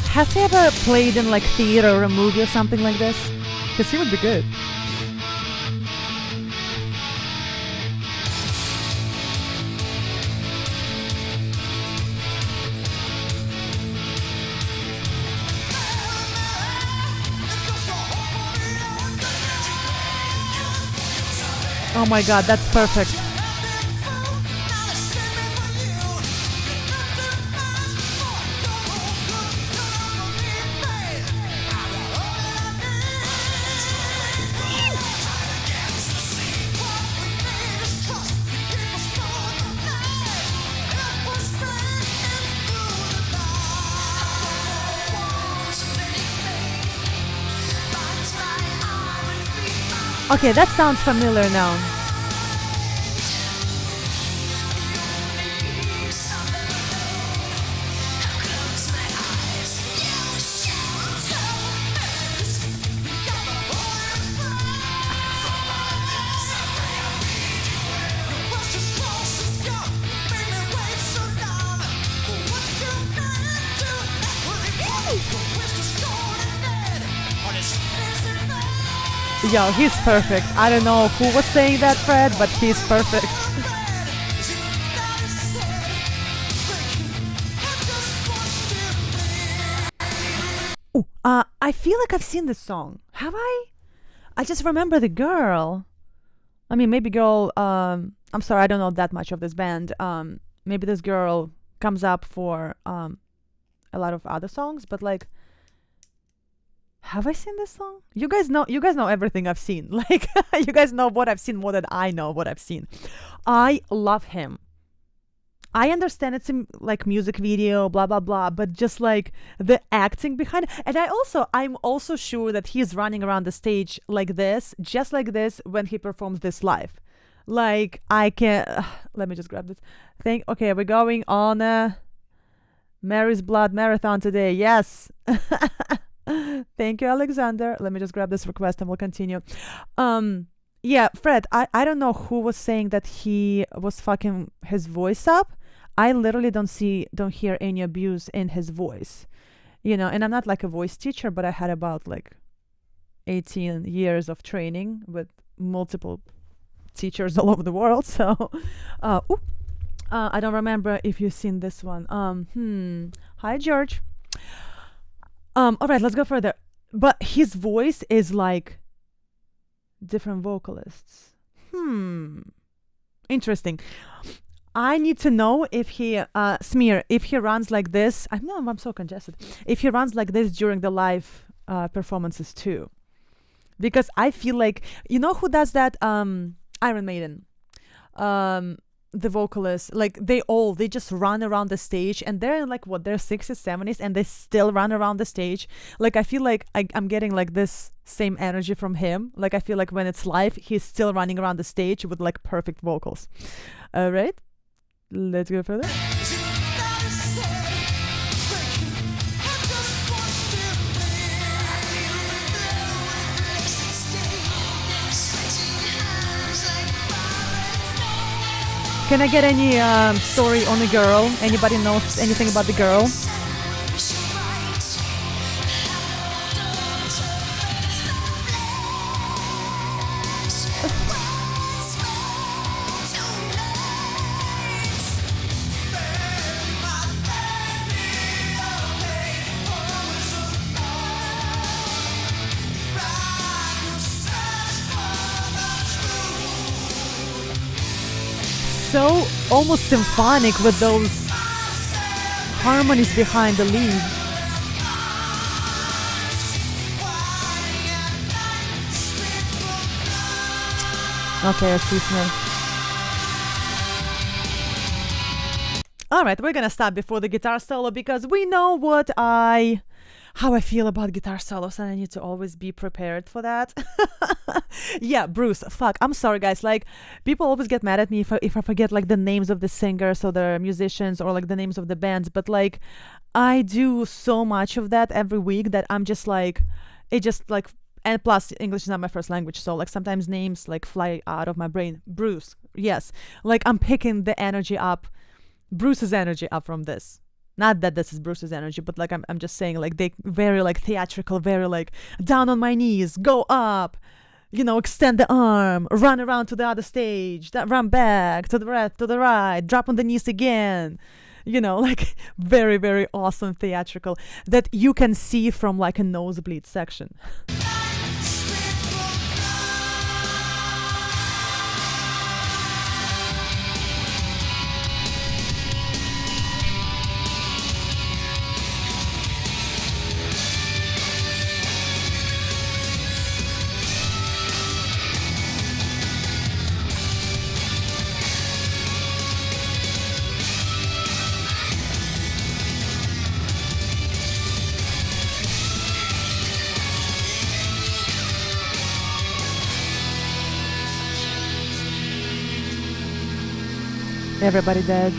Has he ever played in like theater or a movie or something like this? Because he would be good. Oh my god, that's perfect. Okay, that sounds familiar now. Yo, he's perfect. I don't know who was saying that, Fred, but he's perfect. Ooh, I feel like I've seen this song. Have I? I just remember the girl. I mean, maybe girl, I'm sorry, I don't know that much of this band. Maybe this girl comes up for a lot of other songs, but like, have I seen this song? You guys know everything I've seen. Like, you guys know what I've seen more than I know what I've seen. I love him. I understand it's a like music video, blah blah blah, but just like the acting behind it. And I'm also sure that he's running around the stage like this, just like this, when he performs this live. Like, I can let me just grab this thing. Okay, we're going on a Mary's Blood marathon today. Yes. Thank you, Alexander. Let me just grab this request and we'll continue. Yeah, Fred, I don't know who was saying that he was fucking his voice up. I literally don't hear any abuse in his voice. You know, and I'm not like a voice teacher, but I had about like 18 years of training with multiple teachers all over the world. So, I don't remember if you've seen this one. Hi, George. All right, let's go further. But his voice is like different vocalists. Interesting. I need to know if he, Smear, if he runs like this. I'm so congested. If he runs like this during the live performances too. Because I feel like, you know who does that? Iron Maiden. The vocalists, like they just run around the stage, and they're in like their 60s, 70s, and they still run around the stage. Like, I feel like I'm getting like this same energy from him. Like, I feel like when it's live, he's still running around the stage with like perfect vocals. All right, let's go further. Can I get any story on the girl? Anybody knows anything about the girl? So almost symphonic with those harmonies behind the lead. Okay, I see, Smith. Alright, we're gonna stop before the guitar solo because we know how I feel about guitar solos, and I need to always be prepared for that. Yeah, Bruce, fuck, I'm sorry guys, like, people always get mad at me if I forget like the names of the singers or the musicians or like the names of the bands, but like, I do so much of that every week that I'm just like, it just like, and plus English is not my first language, so like sometimes names like fly out of my brain. Bruce, yes, like I'm picking the energy up, Bruce's energy up from this. Not that this is Bruce's energy, but like I'm just saying, like, they very like theatrical, very like down on my knees, go up, you know, extend the arm, run around to the other stage, run back to the left, to the right, drop on the knees again, you know, like very, very awesome theatrical that you can see from like a nosebleed section. Everybody dead.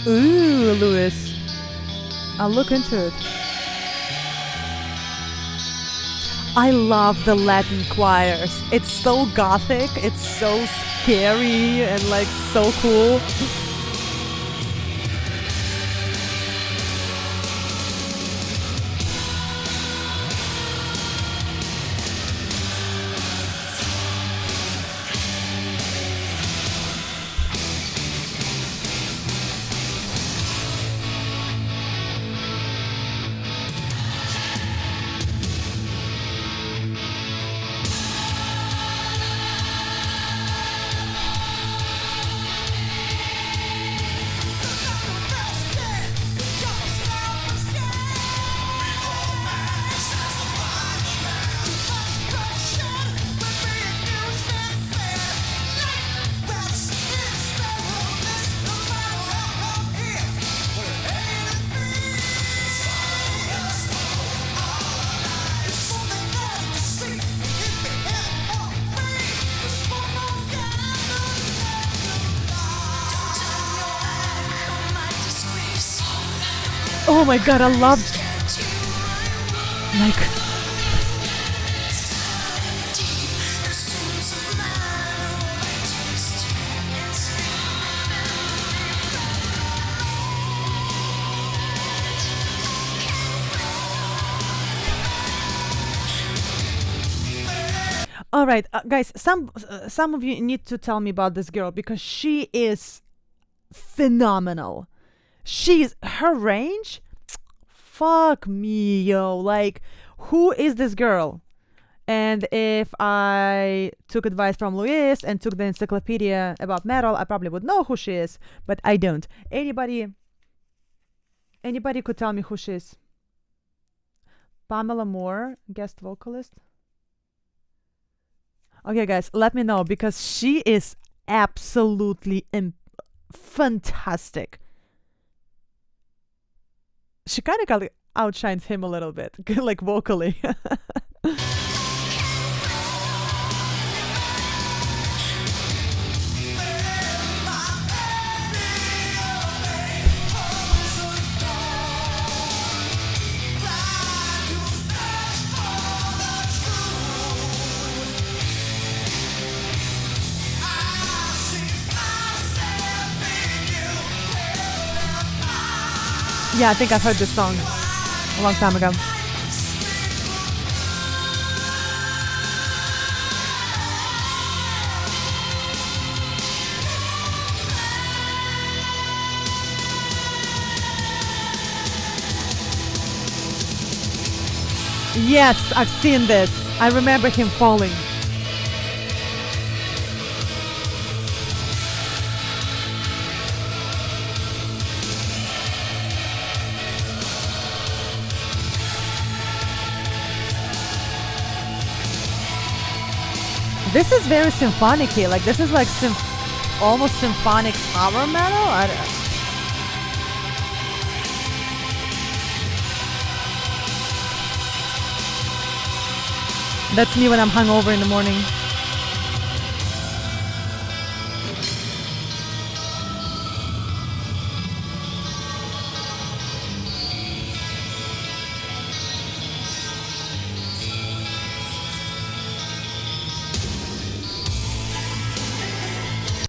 Ooh, Lewis. I'll look into it. I love the Latin choirs. It's so gothic, it's so scary and like so cool. Oh my god, I love like all right, guys, some of you need to tell me about this girl because she is phenomenal. Her range, fuck me, yo, like, who is this girl? And if I took advice from Luis and took the encyclopedia about metal, I probably would know who she is, but I don't. Anybody could tell me who she is? Pamela Moore, guest vocalist. Okay, guys, let me know because she is absolutely fantastic. She kind of outshines him a little bit, like vocally. Yeah, I think I've heard this song a long time ago. Yes, I've seen this. I remember him falling. This is very symphonic-y. Like, this is like almost symphonic power metal. That's me when I'm hungover in the morning.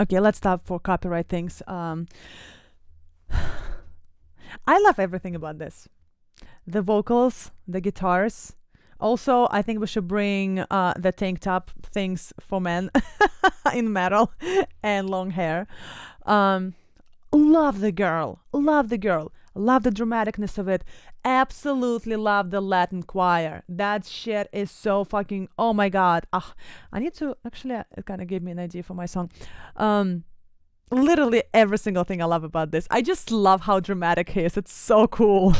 Okay, let's stop for copyright things. I love everything about this. The vocals, the guitars. Also, I think we should bring the tank top things for men in metal and long hair. Love the girl. Love the girl. Love the dramaticness of it. Absolutely love the Latin choir. That shit is so fucking, oh my god. I need to, actually, it kind of gave me an idea for my song. Literally every single thing I love about this. I just love how dramatic he is. It's so cool.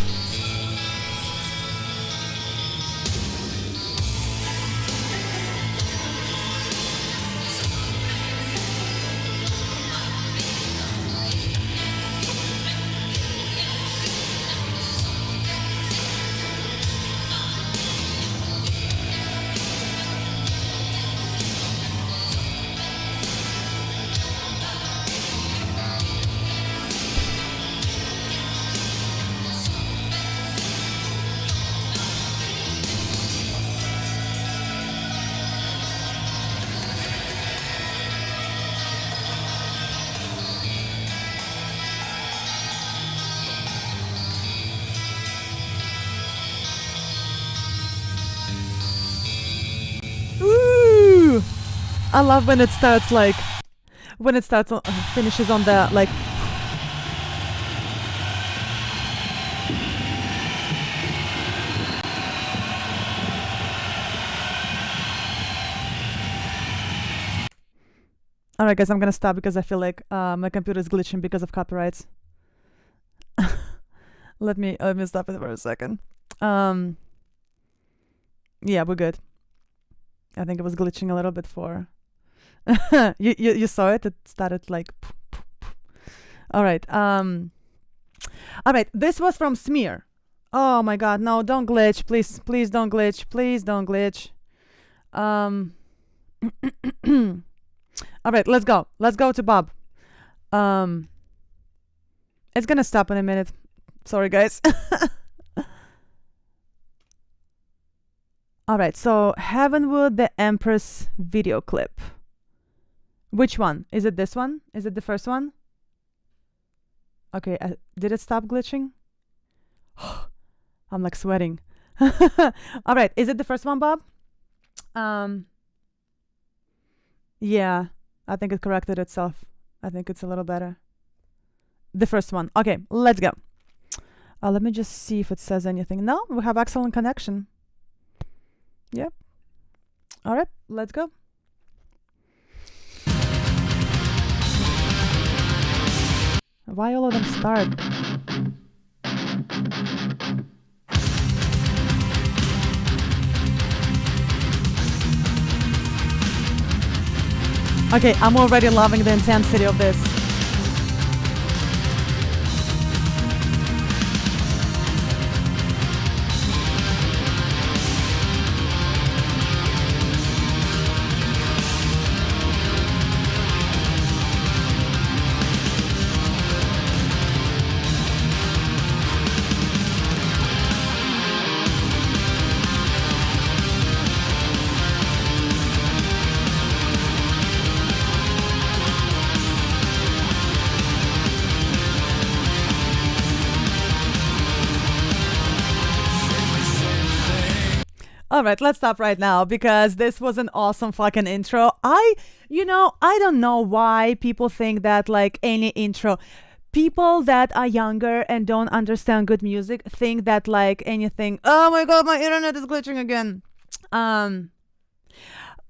I love when it starts like, when it starts on, finishes on the like. Alright guys, I'm gonna stop because I feel like my computer is glitching because of copyrights. Let me stop it for a second. Yeah, we're good. I think it was glitching a little bit for you saw it. It started like all right. This was from Smear. Oh my god, no, don't glitch, please don't glitch, please don't glitch. All right, let's go to Bob. It's gonna stop in a minute, sorry guys. All right, so Heavenwood the Empress video clip. Which one? Is it this one? Is it the first one? Okay, did it stop glitching? I'm like sweating. All right, is it the first one, Bob? Yeah, I think it corrected itself. I think it's a little better. The first one. Okay, let's go. Let me just see if it says anything. No, we have excellent connection. Yep. All right, let's go. Why all of them start? Okay, I'm already loving the intensity of this. All right, let's stop right now because this was an awesome fucking intro. I don't know why people think that like any intro, people that are younger and don't understand good music think that like anything, oh my god, my internet is glitching again,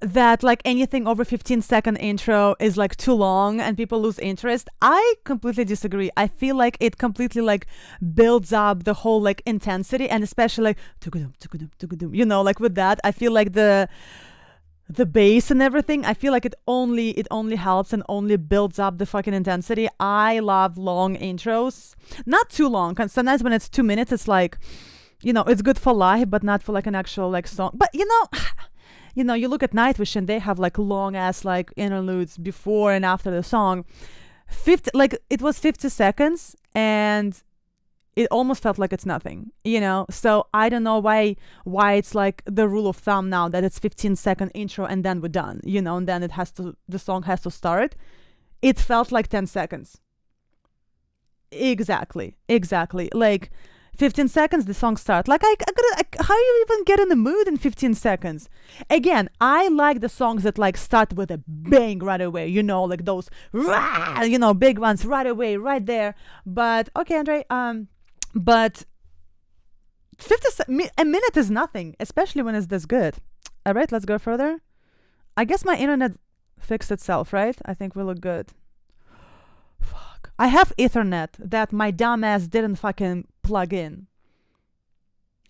that like anything over 15-second intro is like too long and people lose interest. I completely disagree. I feel like it completely like builds up the whole like intensity, and especially like you know, like with that I feel like the bass and everything, I feel like it only helps and only builds up the fucking intensity. I love long intros, not too long, because sometimes when it's 2 minutes it's like, you know, it's good for live but not for like an actual like song. But you know, you look at Nightwish and they have like long ass like interludes before and after the song. 50, like it was 50 seconds and it almost felt like it's nothing, you know. So I don't know why it's like the rule of thumb now that it's 15-second intro and then we're done, you know, and then the song has to start. It felt like 10 seconds. Exactly. Like 15 seconds, the song starts. Like, how you even get in the mood in 15 seconds? Again, I like the songs that like start with a bang right away, you know, like those, you know, big ones right away, right there. But okay, Andre, but a minute is nothing, especially when it's this good. All right, let's go further. I guess my internet fixed itself, right? I think we look good. Fuck. I have Ethernet that my dumbass didn't fucking plug in.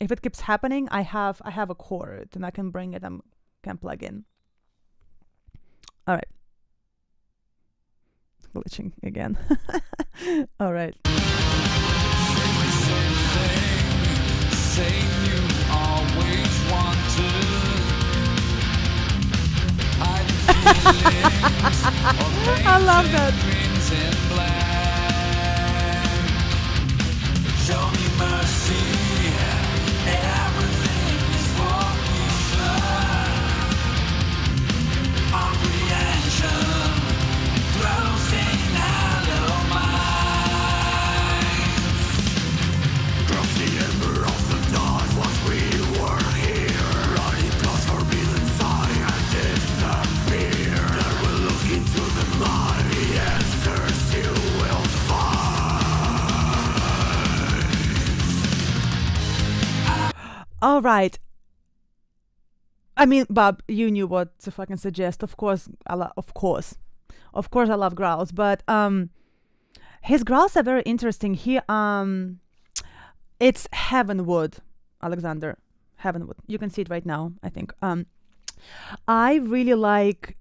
If it keeps happening, I have a cord and I can bring it and can plug in. All right. Glitching again. All right. I love that. Show me mercy, everything is forgiven. Apprehension, closing hello minds. Cross the ember of the dark, once we were here. Running past forbidden fire and disappear. There we'll look into the mind, the answers you will find. All right. I mean, Bob, you knew what to fucking suggest. Of course, I love growls, but his growls are very interesting. He it's Heavenwood, Alexander Heavenwood. You can see it right now, I think. I really like.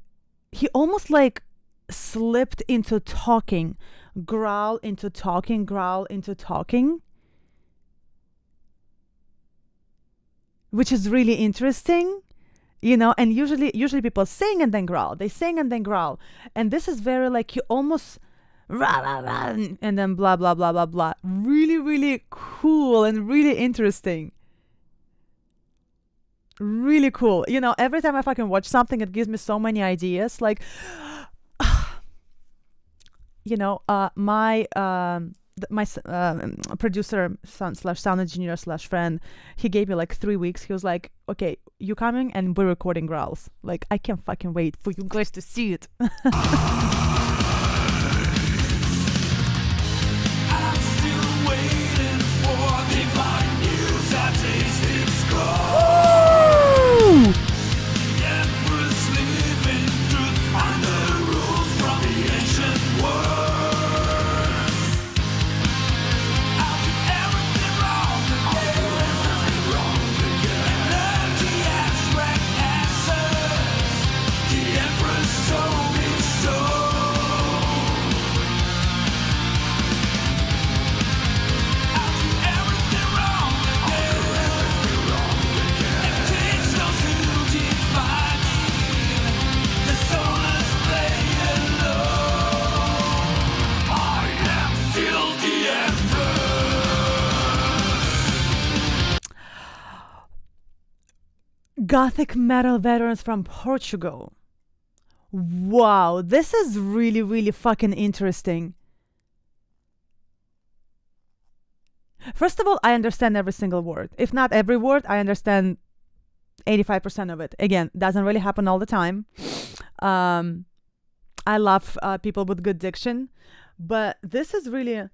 He almost like slipped into talking, growl into talking, which is really interesting, you know. And usually people sing and then growl. They sing and then growl, and this is very like you almost rah, rah, rah, and then blah blah blah blah blah. Really, really cool and really interesting. Really cool. You know, every time I fucking watch something, it gives me so many ideas. Like, you know, my producer sound engineer / friend, he gave me like 3 weeks. He was like, okay, you coming and we're recording growls. Like, I can't fucking wait for you guys to see it. I'm still waiting for divine news that tastes its Woo! The Empress living truth and the rules from the ancient world. I'll do everything wrong again. Learn the abstract answers. The Empress told me so. I'll do everything wrong again. And teach those who define me. The soulless play alone. I am still the Emperor. Gothic metal veterans from Portugal. Wow, this is really, really fucking interesting. First of all, I understand every single word. If not every word, I understand 85% of it. Again, doesn't really happen all the time. I love people with good diction, But this is really,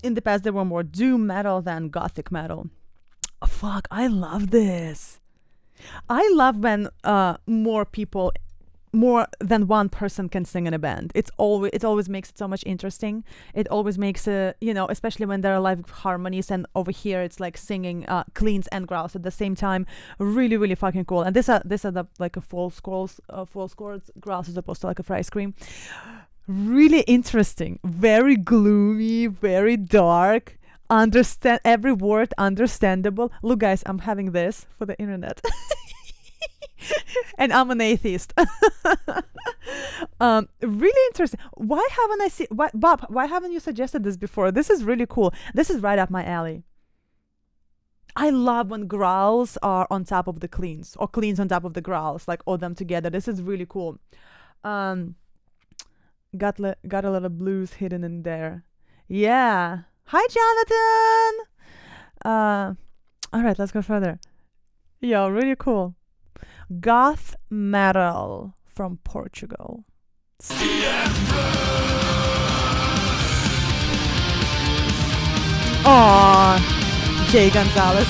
in the past there were more doom metal than gothic metal. Oh, fuck, I love this. I love when more than one person can sing in a band. It always makes it so much interesting. It always makes especially when there are live harmonies, and over here it's like singing cleans and growls at the same time. Really, really fucking cool. And this are the like a full scores growls as opposed to like a fry scream. Really interesting, very gloomy, very dark. Understand every word, understandable. Look, guys, I'm having this for the internet. And I'm an atheist. Really interesting. Why haven't I seen Bob, why haven't you suggested this before? This is really cool. This is right up my alley. I love when growls are on top of the cleans, or cleans on top of the growls, like all them together. This is really cool. Got a little blues hidden in there. Yeah. Hi, Jonathan. All right, let's go further. Yeah, really cool. Goth metal from Portugal. Aww, Jay Gonzalez.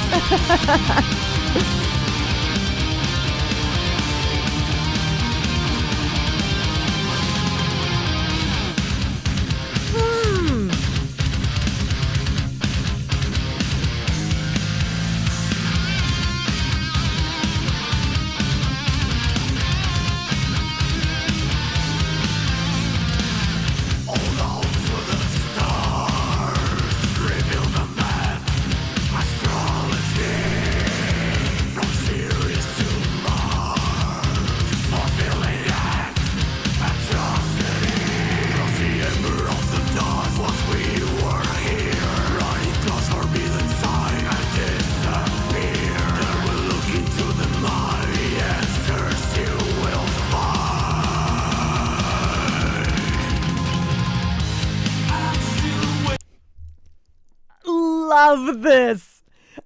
Love this.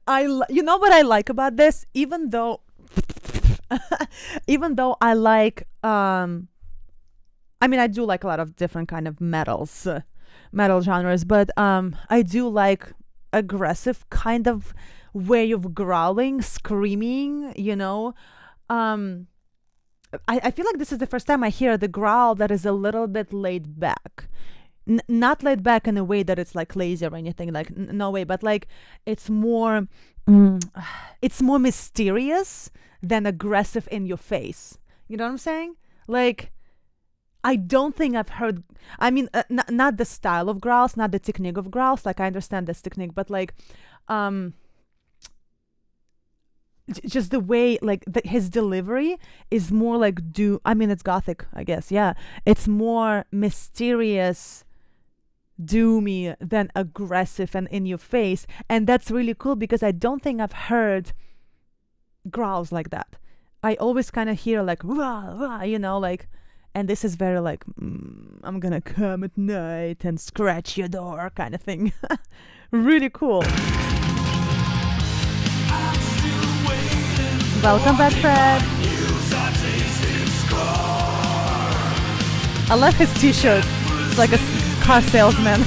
You know what I like about this? Even though I like I do like a lot of different kind of metal genres, but I do like aggressive kind of way of growling, screaming, I feel like this is the first time I hear the growl that is a little bit laid back. Not laid back in a way that it's like lazy or anything, like no way, but like it's more mysterious than aggressive in your face. You know what I'm saying? Like, I don't think I've heard, not the style of growls, not the technique of growls, like I understand this technique, but like just the way, like his delivery is more like it's gothic, I guess. Yeah, it's more mysterious, doomy than aggressive and in your face, and that's really cool because I don't think I've heard growls like that. I always kind of hear like wah, wah, like, and this is very like I'm gonna come at night and scratch your door kind of thing. Really cool. Welcome back, Fred. I love his t-shirt. It's like a car salesman.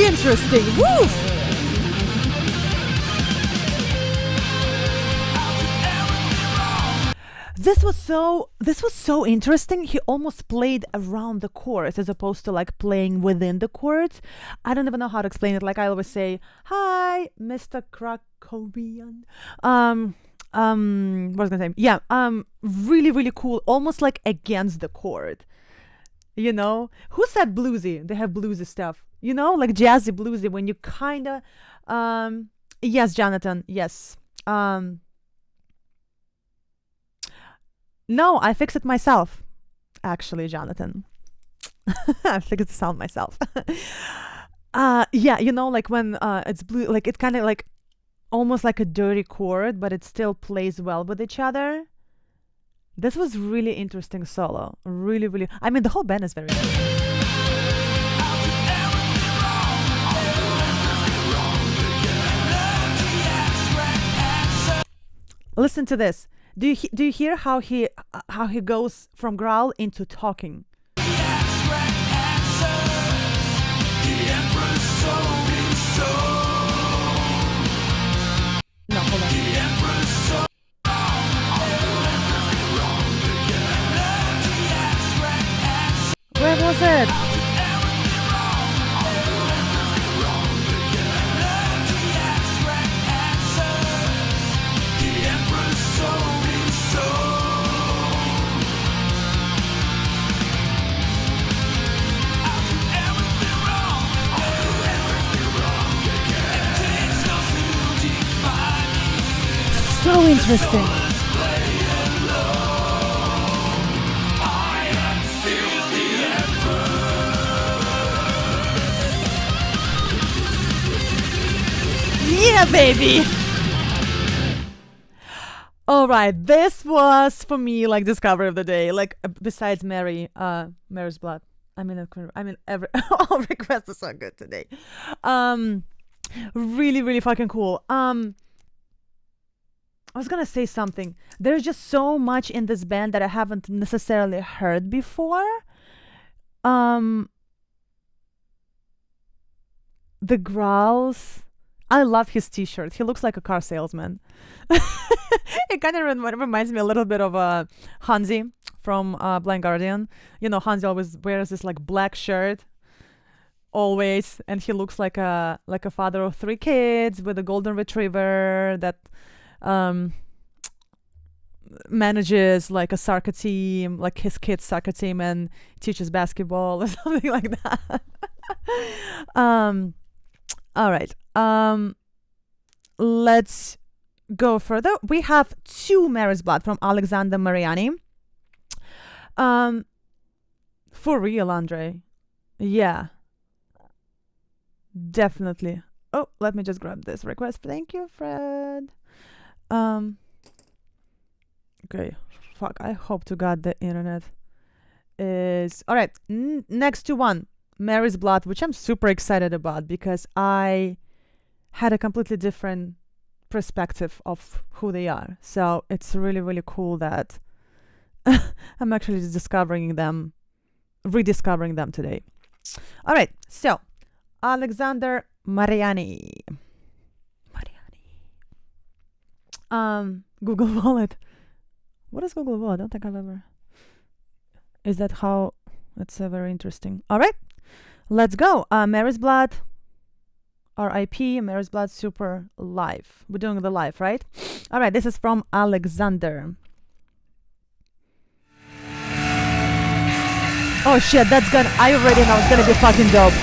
Interesting. Woo! this was so interesting. He almost played around the chords as opposed to like playing within the chords. I don't even know how to explain it. Like I always say, hi, Mr. Krakowian. What was I gonna say? Yeah, really, really cool. Almost like against the chord. You know, who said bluesy? They have bluesy stuff. You know, like jazzy bluesy when you kind of, yes, Jonathan, yes. No, I fixed it myself. Actually, Jonathan, I fixed the sound myself. Yeah, you know, like when it's blue, like it kind of like almost like a dirty chord, but it still plays well with each other. This was really interesting solo. Really, really. I mean, the whole band is very good. Listen to this. Do you hear how he goes from growl into talking? No, hold on. Where was it? So interesting. Yeah, baby. All right, this was for me like discovery of the day. Like besides Mary's Blood. I mean every all requests are so good today. Really, really fucking cool. I was gonna say something. There's just so much in this band that I haven't necessarily heard before. The growls. I love his t-shirt. He looks like a car salesman. It kind of reminds me a little bit of Hansi from Blind Guardian. You know, Hansi always wears this like black shirt. Always, and he looks like a father of 3 kids with a golden retriever that manages like a soccer team, like his kids' soccer team, and teaches basketball or something like that. All right. Let's go further. We have 2 Mary's Blood from Alexander Mariani. For real, Andre. Yeah. Definitely. Oh, let me just grab this request. Thank you, Fred. Okay. Fuck. I hope to God the internet is all right. Next to one, Mary's Blood, which I'm super excited about because I had a completely different perspective of who they are. So it's really, really cool that I'm actually rediscovering them today. All right. So Alexander Mariani. Google Wallet. What is Google Wallet? I don't think I've ever. Is that how? That's very interesting. All right, let's go. Mary's Blood, R.I.P. Mary's Blood, super live. We're doing the live, right? All right, this is from Alexander. Oh shit, that's gonna. I already know it's gonna be fucking dope.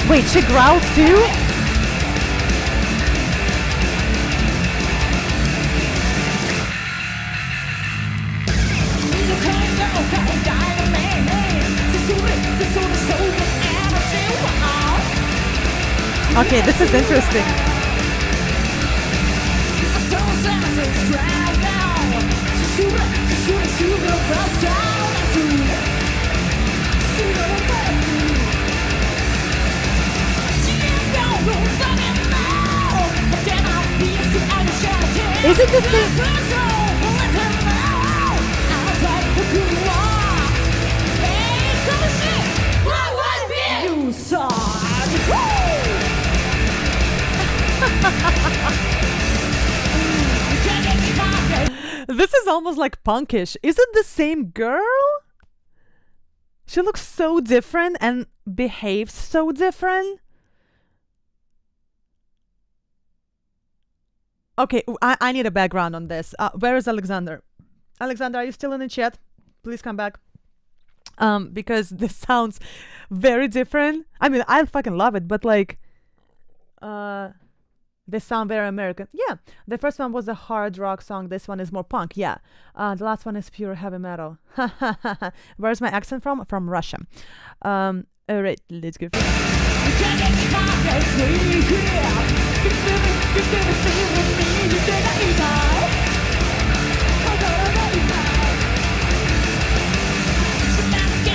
Wait, she growls too? Okay, this is interesting. Is it the same? This is almost like punkish. Is it the same girl? She looks so different and behaves so different. Okay, I need a background on this. Where is Alexander? Alexander, are you still in the chat? Please come back. Because this sounds very different. I mean, I fucking love it, but like, they sound very American. Yeah, the first one was a hard rock song. This one is more punk. Yeah, the last one is pure heavy metal. Where's my accent from? From Russia. All right, let's go.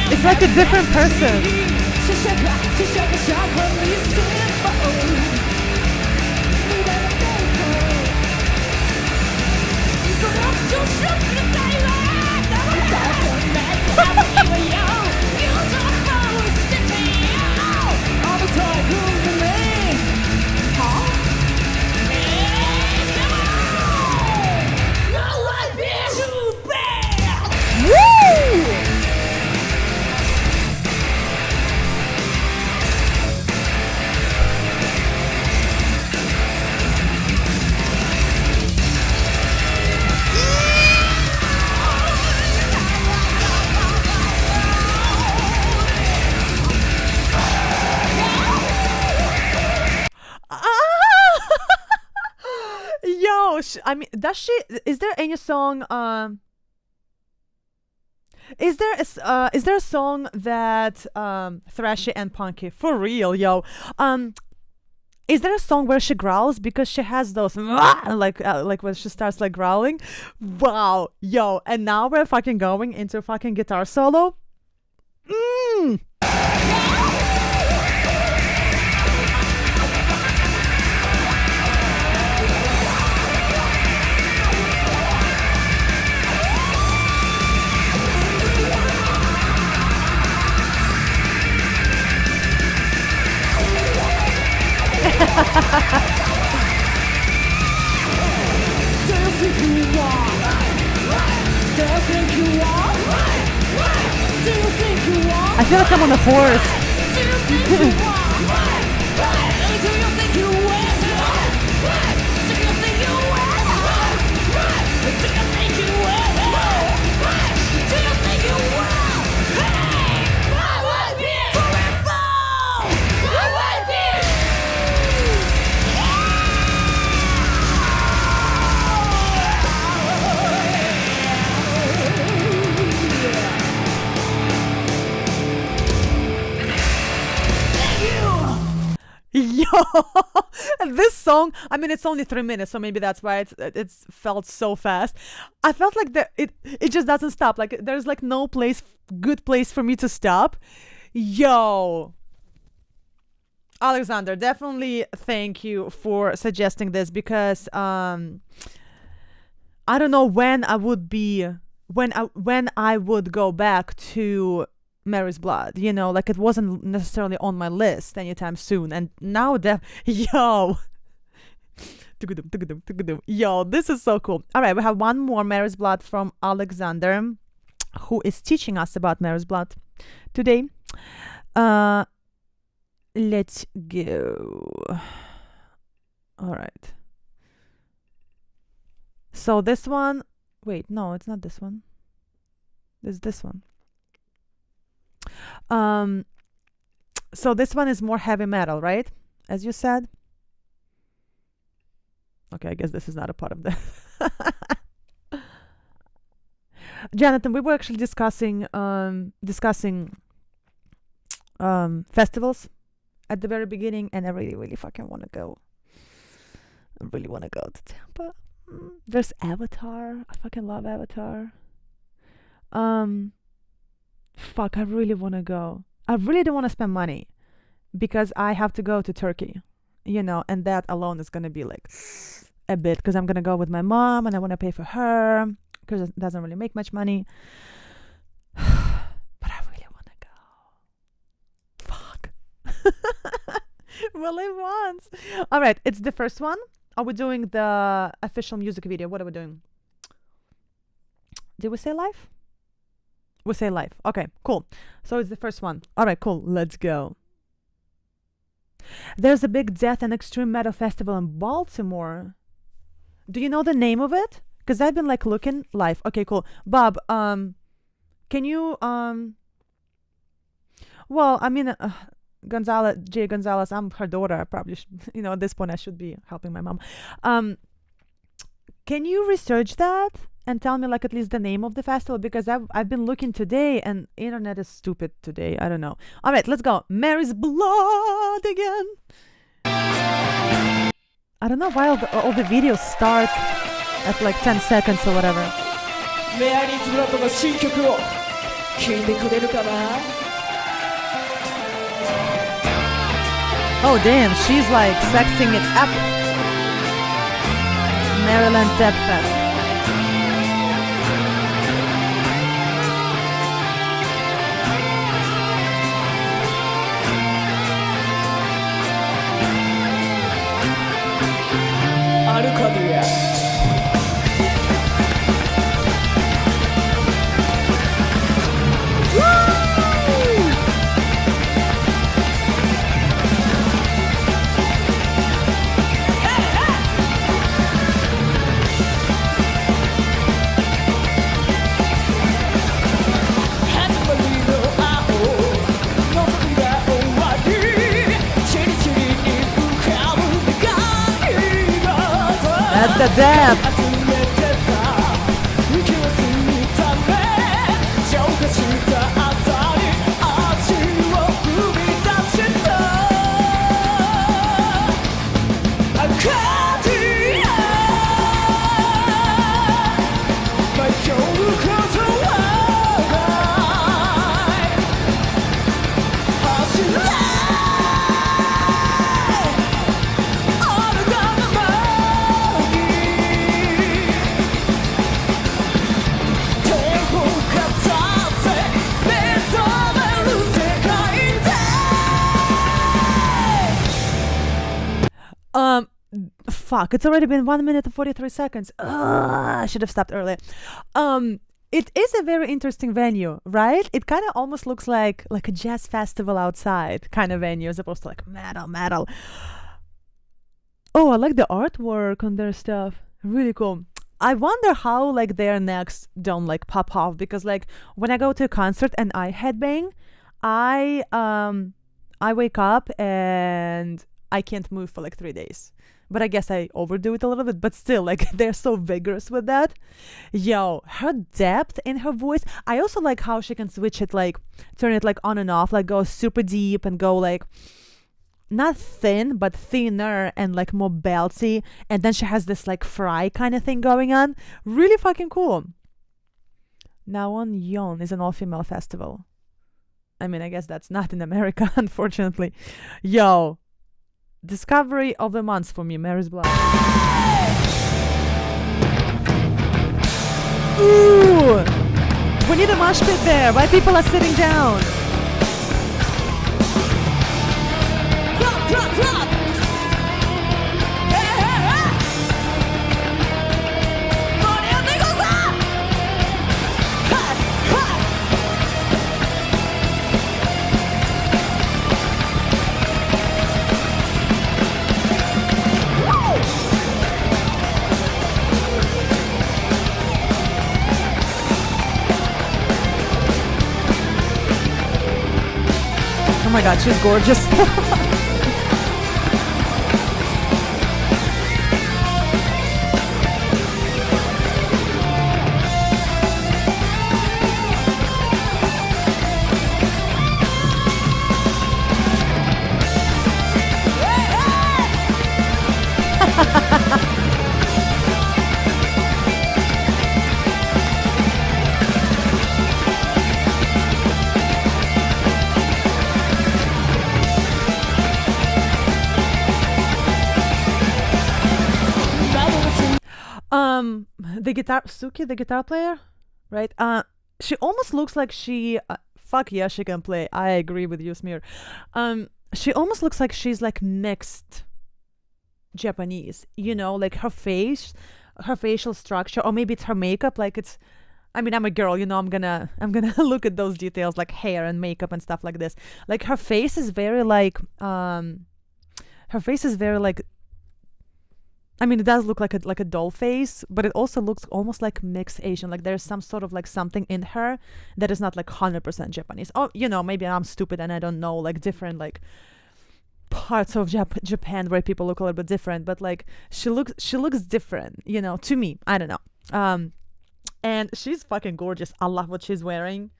It's like a different person. Yo, I mean, does she? Is there any song? Is there a song that thrashy and punky for real, yo? Is there a song where she growls because she has those like when she starts like growling? Wow, yo! And now we're fucking going into fucking guitar solo. I feel like I'm on a horse. Yo, this song, I mean, it's only 3 minutes, so maybe that's why it's felt so fast. I felt like it just doesn't stop. Like there's like no good place for me to stop. Yo, Alexander, definitely thank you for suggesting this, because I don't know when I would go back to Mary's Blood, you know, like it wasn't necessarily on my list anytime soon, and now yo, this is so cool. All right, we have one more Mary's Blood from Alexander, who is teaching us about Mary's Blood today. Let's go. All right, so this one, wait, no, it's not this one, it's this one. So this one is more heavy metal, right? As you said. Okay, I guess this is not a part of this. Jonathan, we were actually discussing festivals at the very beginning, and I really fucking want to go. I really want to go to Tampa. There's Avatar. I fucking love Avatar. Fuck, I really want to go. I really don't want to spend money because I have to go to Turkey, you know, and that alone is going to be like a bit, because I'm going to go with my mom and I want to pay for her because it doesn't really make much money. But I really want to go. Fuck. Well, I once. All right, it's the first one. Are we doing the official music video? What are we doing? Did we say live? We say live. Okay, cool. So it's the first one. All right, cool. Let's go. There's a big death and extreme metal festival in Baltimore. Do you know the name of it? Because I've been like looking live. Okay, cool. Bob, can you well, I mean, Jay Gonzalez, I'm her daughter. I probably should, at this point I should be helping my mom. Can you research that and tell me like at least the name of the festival? Because I've been looking today and internet is stupid today. I don't know. All right, let's go. Mary's Blood again. I don't know why all the videos start at like 10 seconds or whatever. Mary's Blood の新曲を聴いてくれるかな? Oh damn, she's like sexing it up. Maryland Death Fest. Arcadia. That's the depth. Fuck, it's already been 1 minute and 43 seconds. I should have stopped earlier. It is a very interesting venue, right? It kind of almost looks like a jazz festival outside kind of venue as opposed to like metal. Oh, I like the artwork on their stuff. Really cool. I wonder how like their necks don't like pop off, because like when I go to a concert and I headbang, I wake up and I can't move for like 3 days. But I guess I overdo it a little bit, but still, like, they're so vigorous with that. Yo, her depth in her voice. I also like how she can switch it, like, turn it, like, on and off, like, go super deep and go, like, not thin, but thinner and, like, more belty. And then she has this, like, fry kind of thing going on. Really fucking cool. Now on Yon is an all-female festival. I mean, I guess that's not in America, unfortunately. Yo. Discovery of the month for me, Mary's Blood. Ooh! We need a mosh pit there. Why people are sitting down? Drop, drop, drop! Hey, hey, hey! Money on the goes up! Hot, hot! Oh my god, she's gorgeous. The guitar, Suki, the guitar player, right? She almost looks like she, fuck yeah, she can play. I agree with you, Smear. She almost looks like she's like mixed Japanese, like her face, her facial structure, or maybe it's her makeup. Like it's, I mean, I'm a girl, I'm gonna look at those details like hair and makeup and stuff like this. Like her face is very like I mean, it does look like a doll face, but it also looks almost like mixed Asian. Like there's some sort of like something in her that is not like 100% Japanese. Oh, maybe I'm stupid and I don't know like different like parts of Japan where people look a little bit different, but like she looks different, to me. I don't know. And she's fucking gorgeous. I love what she's wearing.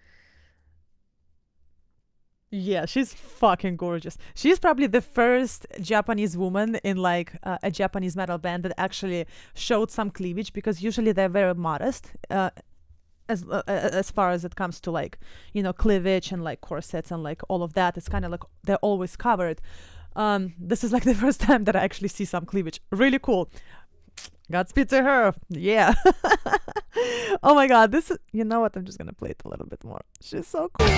Yeah, she's fucking gorgeous. She's probably the first Japanese woman in like a Japanese metal band that actually showed some cleavage, because usually they're very modest as far as it comes to like, cleavage and like corsets and like all of that. It's kind of like they're always covered. This is like the first time that I actually see some cleavage. Really cool. Godspeed to her. Yeah. Oh my god, this is, you know what, I'm just gonna play it a little bit more. She's so cool.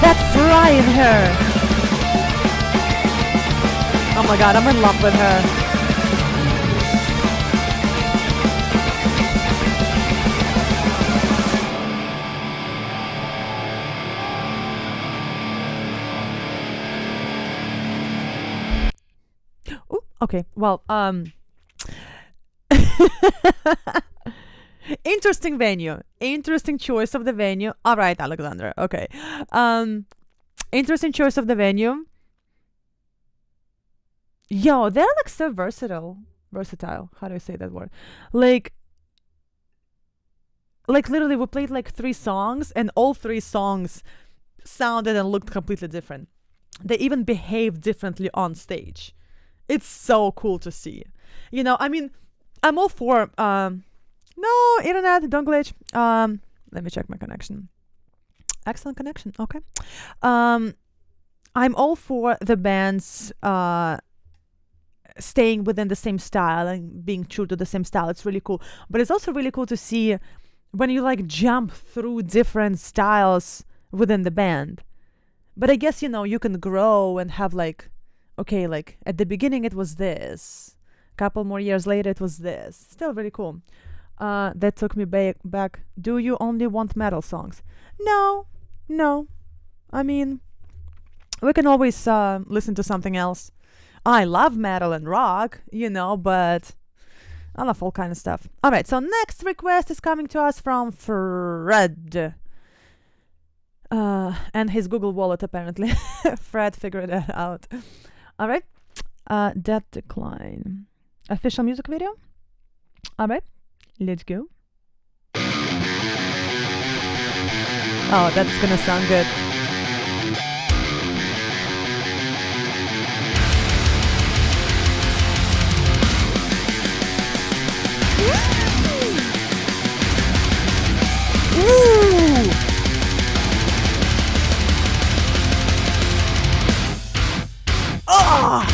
That fry in her. Oh my god, I'm in love with her. Ooh, okay, well, interesting venue. Interesting choice of the venue. All right, Alexandra. Okay. Interesting choice of the venue. Yo, they're like so versatile. How do I say that word? Like literally we played like 3 songs and all 3 songs sounded and looked completely different. They even behaved differently on stage. It's so cool to see. I mean, I'm all for no, internet, don't glitch. Let me check my connection. Excellent connection. Okay. I'm all for the bands staying within the same style and being true to the same style. It's really cool. But it's also really cool to see when you like jump through different styles within the band. But I guess, you can grow and have like, okay, like at the beginning it was this. Couple more years later it was this. Still really cool. That took me back. Do you only want metal songs? No. I mean, we can always listen to something else. I love metal and rock, but I love all kind of stuff. All right, so next request is coming to us from Fred. And his Google Wallet, apparently. Fred figured that out. All right. Death Decline. Official music video. All right. Let's go. Oh, that's gonna sound good. Ooh. Oh!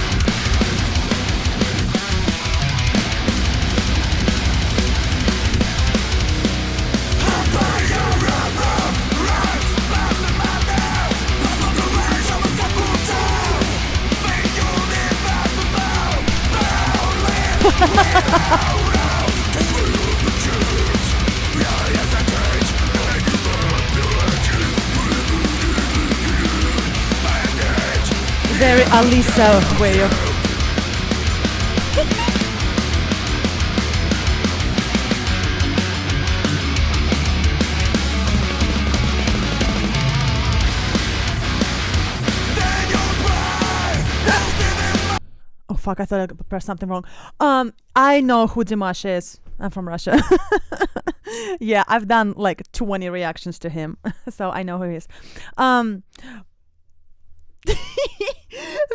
Very Alisa way of fuck, I thought I pressed something wrong. I know who Dimash is. I'm from Russia. Yeah, I've done like 20 reactions to him, so I know who he is.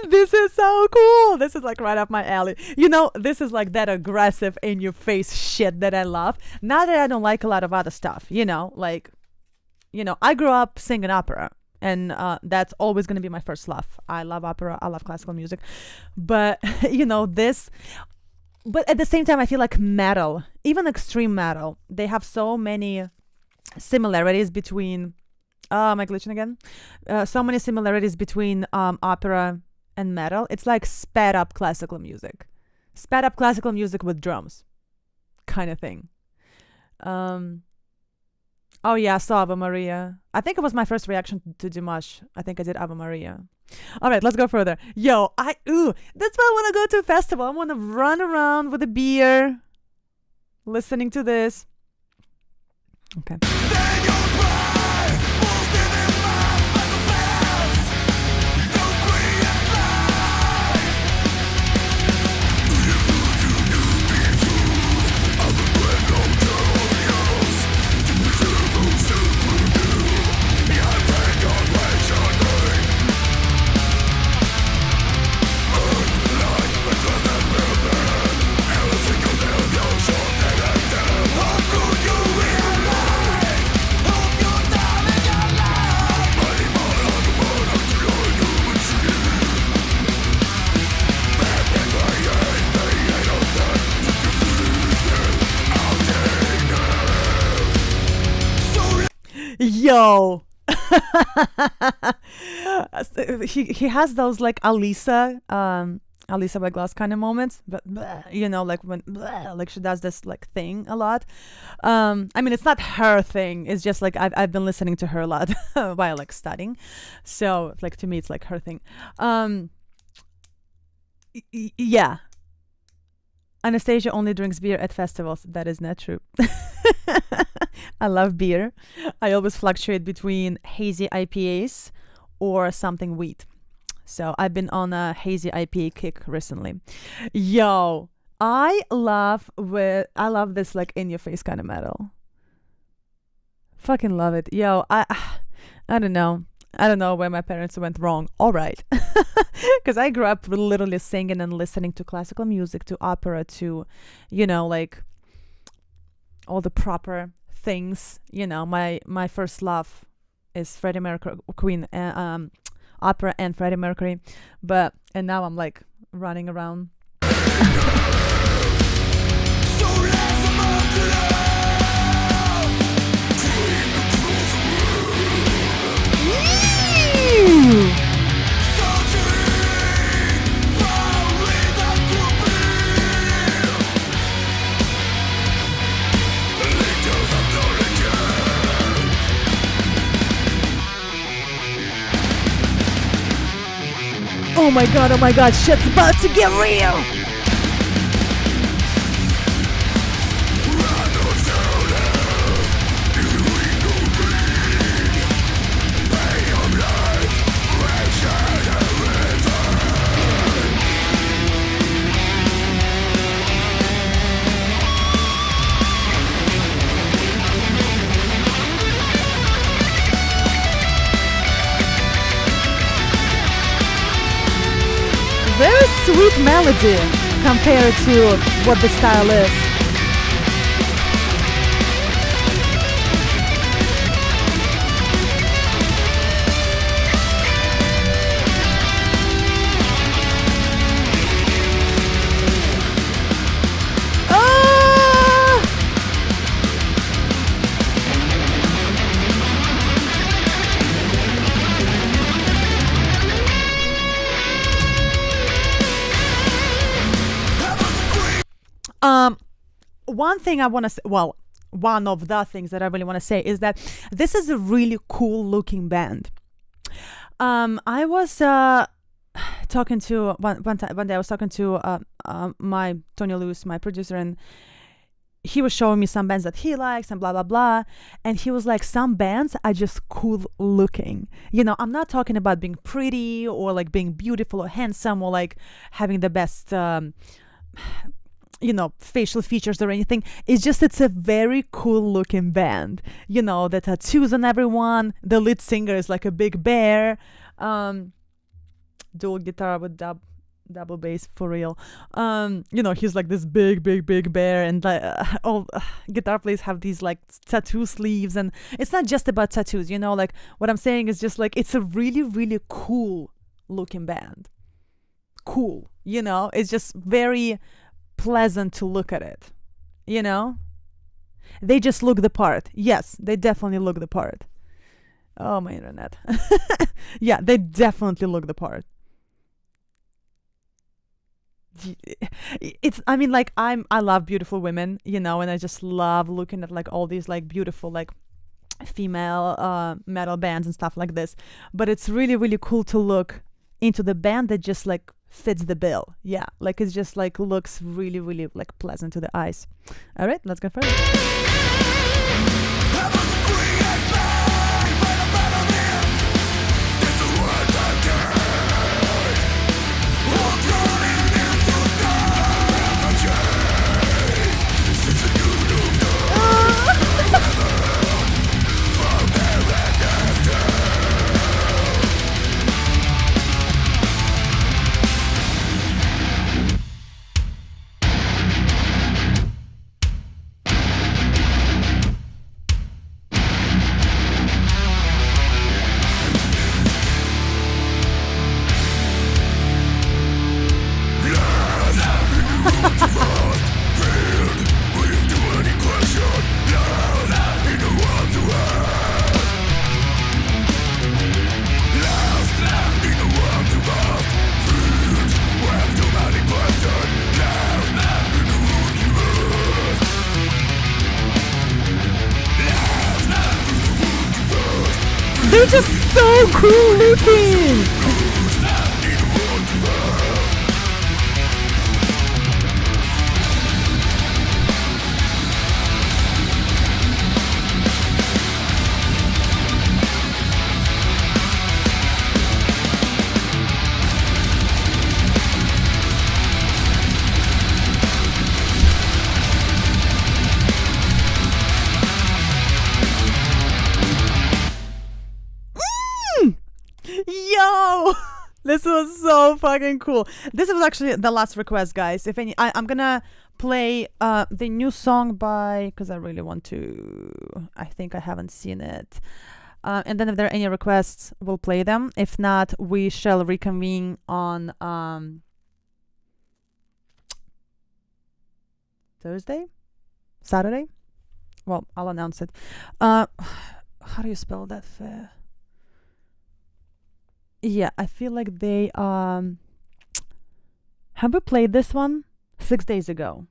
This is so cool. This is like right up my alley. You know, this is like that aggressive in your face shit that I love. Not that I don't like a lot of other stuff, you know, like, you know, I grew up singing opera, and that's always going to be my first love. I love opera. I love classical music. But, you know, but at the same time, I feel like metal, even extreme metal, they have so many similarities between, am I glitching again? So many similarities between opera and metal. It's like sped up classical music. Sped up classical music with drums kind of thing. Oh yeah, I saw Ave Maria. I think it was my first reaction to Dimash. I think I did Ave Maria. All right, let's go further. Yo, that's why I want to go to a festival. I want to run around with a beer, listening to this. Okay. Yo. he has those like Alisa by Glass kind of moments, but you know, like when like she does this like thing a lot. I mean, it's not her thing, it's just like I've been listening to her a lot while like studying, so like to me it's like her thing. Yeah, Anastasia only drinks beer at festivals. That is not true. I love beer. I always fluctuate between hazy IPAs or something wheat. So I've been on a hazy IPA kick recently. Yo, I love this like in your face kind of metal. Fucking love it. Yo, I don't know. I don't know where my parents went wrong. All right. Because I grew up literally singing and listening to classical music, to opera, to, you know, like all the proper things. You know, my first love is Freddie Mercury, Queen, opera and Freddie Mercury. And now I'm like running around. Oh my god, shit's about to get real! Very sweet melody compared to what the style is. One thing I want to say, well, one of the things that I really want to say is that this is a really cool looking band. I was talking to one day I was talking to my Tony Lewis, my producer, and he was showing me some bands that he likes and blah blah blah, and he was like, some bands are just cool looking. You know, I'm not talking about being pretty or like being beautiful or handsome or like having the best you know, facial features or anything. It's a very cool looking band. You know, the tattoos on everyone. The lead singer is like a big bear. Dual guitar with double bass for real. You know, he's like this big bear, and all guitar players have these like tattoo sleeves, and it's not just about tattoos, you know, like what I'm saying is just like it's a really cool looking band. Cool, you know, it's just very pleasant to look at it, you know. They just look the part. Yes, they definitely look the part. Oh, my internet. Yeah, they definitely look the part. I mean, like, I love beautiful women, you know, and I just love looking at like all these like beautiful like female metal bands and stuff like this. But it's really cool to look into the band that just like fits the bill. Yeah, like it's just like looks really like pleasant to the eyes. All right, let's go further. They're just so cool looking. Yo, this was so fucking cool. This was actually the last request, guys. If any, I'm gonna play the new song by, because I really want to. I think I haven't seen it. And then if there are any requests, we'll play them. If not, we shall reconvene on Thursday, Saturday. Well, I'll announce it. How do you spell that? Yeah, I feel like they have we played this one 6 days ago?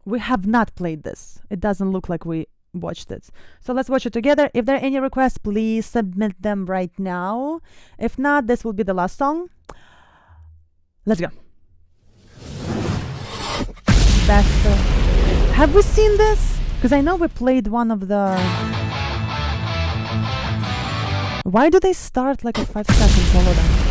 We have not played this. It doesn't look like we watched it. So let's watch it together. If there are any requests, please submit them right now. If not, this will be the last song. Let's go. Have we seen this? Because I know we played one of the... Why do they start like a 5 seconds, all of them?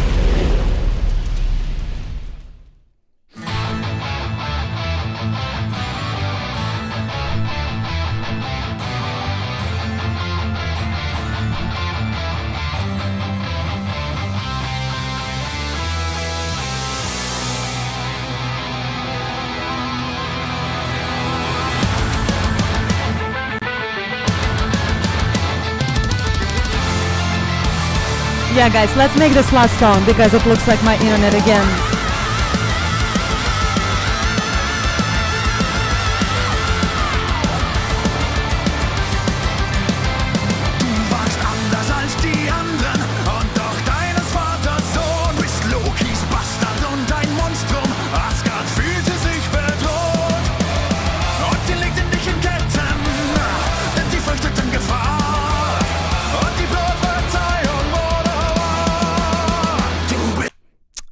Yeah, guys, let's make this last song because it looks like my internet again.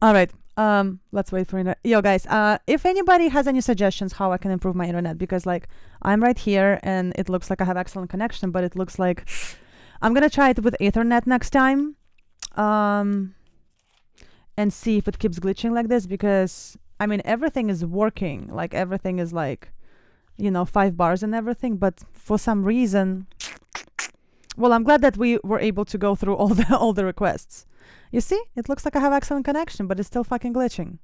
All right, Let's wait for internet. Yo, guys, if anybody has any suggestions how I can improve my internet, because like I'm right here and it looks like I have excellent connection, but it looks like I'm gonna try it with Ethernet next time, and see if it keeps glitching like this, because I mean everything is working, like everything is like, you know, 5 bars and everything, but for some reason, well, I'm glad that we were able to go through all the requests. You see, it looks like I have excellent connection, but it's still fucking glitching.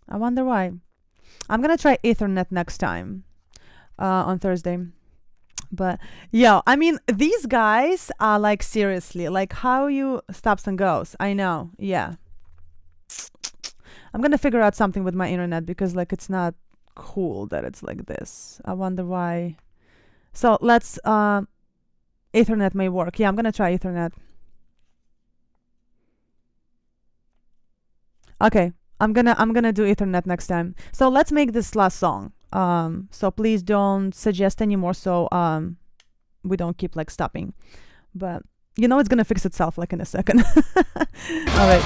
I wonder why. I'm gonna try Ethernet next time, on Thursday. But yeah, I mean, these guys are like, seriously, like how you stops and goes. I know, yeah. I'm gonna figure out something with my internet, because like it's not cool that it's like this. I wonder why. So let's Ethernet may work. Yeah, I'm gonna try Ethernet. Okay, I'm gonna do Ethernet next time. So let's make this last song. So please don't suggest anymore, so we don't keep like stopping. But you know it's gonna fix itself like in a second. All right.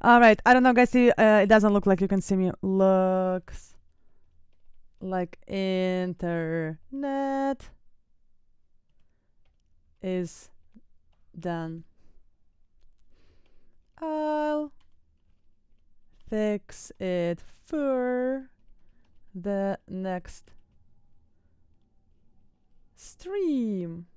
All right, I don't know, guys. See, it doesn't look like you can see me. Looks like internet is done. I'll fix it for the next stream.